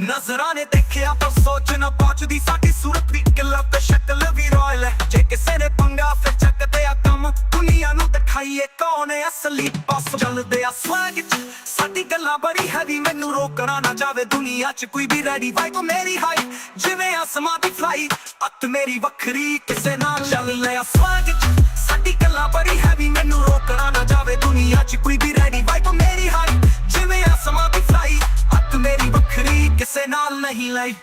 [SPEAKER 2] ਨਜ਼ਰਾਂ ਨੇ ਦੇਖਿਆ ਪਰ ਸੋਚ ਨਾ ਪਹੁੰਚਦੀ ਸਾਡੀ ਸੂਰਤ ਦੀ ਕਿਲਰ ਤੇ ਸ਼ਕਲ ਵੀ ਰਾਇਲ ਹੈ ਜੇ ਕਿਸੇ ਨੇ ਪੰਗਾ ਫਿਰ ਚੱਕਦੇ ਆ ਕੰਮ ਦੁਨੀਆ ਨੂੰ ਦਿਖਾਈਏ ਕੌਣ ਹੈ ਅਸਲੀ ਬੌਸ ਚੱਲਦੇ ਆ ਸਵੈਗ ਚ ਸਾਡੀ ਗੱਲਾਂ ਬੜੀ ਹੈਵੀ ਮੈਨੂੰ ਰੋਕਣਾ ਨਾ ਜਾਵੇ ਦੁਨੀਆ 'ਚ ਕੋਈ ਵੀ ਰੈਡੀ ਵਾਈਬ ਮੇਰੀ ਹਾਈ ਜਿਵੇਂ ਆਸਮਾਂ ਦੀ ਫਲਾਈ ਹੱਥ ਮੇਰੀ ਵੱਖਰੀ ਕਿਸੇ ਨਾਲ ਚੱਲਦੇ ਆ ਸਵੈਗ ਚ ਸਾਡੀ ਗੱਲਾਂ ਬੜੀ ਹੈਵੀ ਮੈਨੂੰ ਰੋਕਣਾ ਨਾ ਜਾਵੇ ਦੁਨੀਆ 'ਚ ਕੋਈ ਵੀ ਰੈਡੀ ਵਾਈਬ ਮੇਰੀ ਹਾਈ ਜਿਵੇਂ ਆਸਮਾਂ ਦੀ ਫਲਾਈ ਹੱਥ ਮੇਰੀ ਵੱਖਰੀ ਕਿਸੇ ਨਾਲ ਨਹੀਂ ਲਾਈ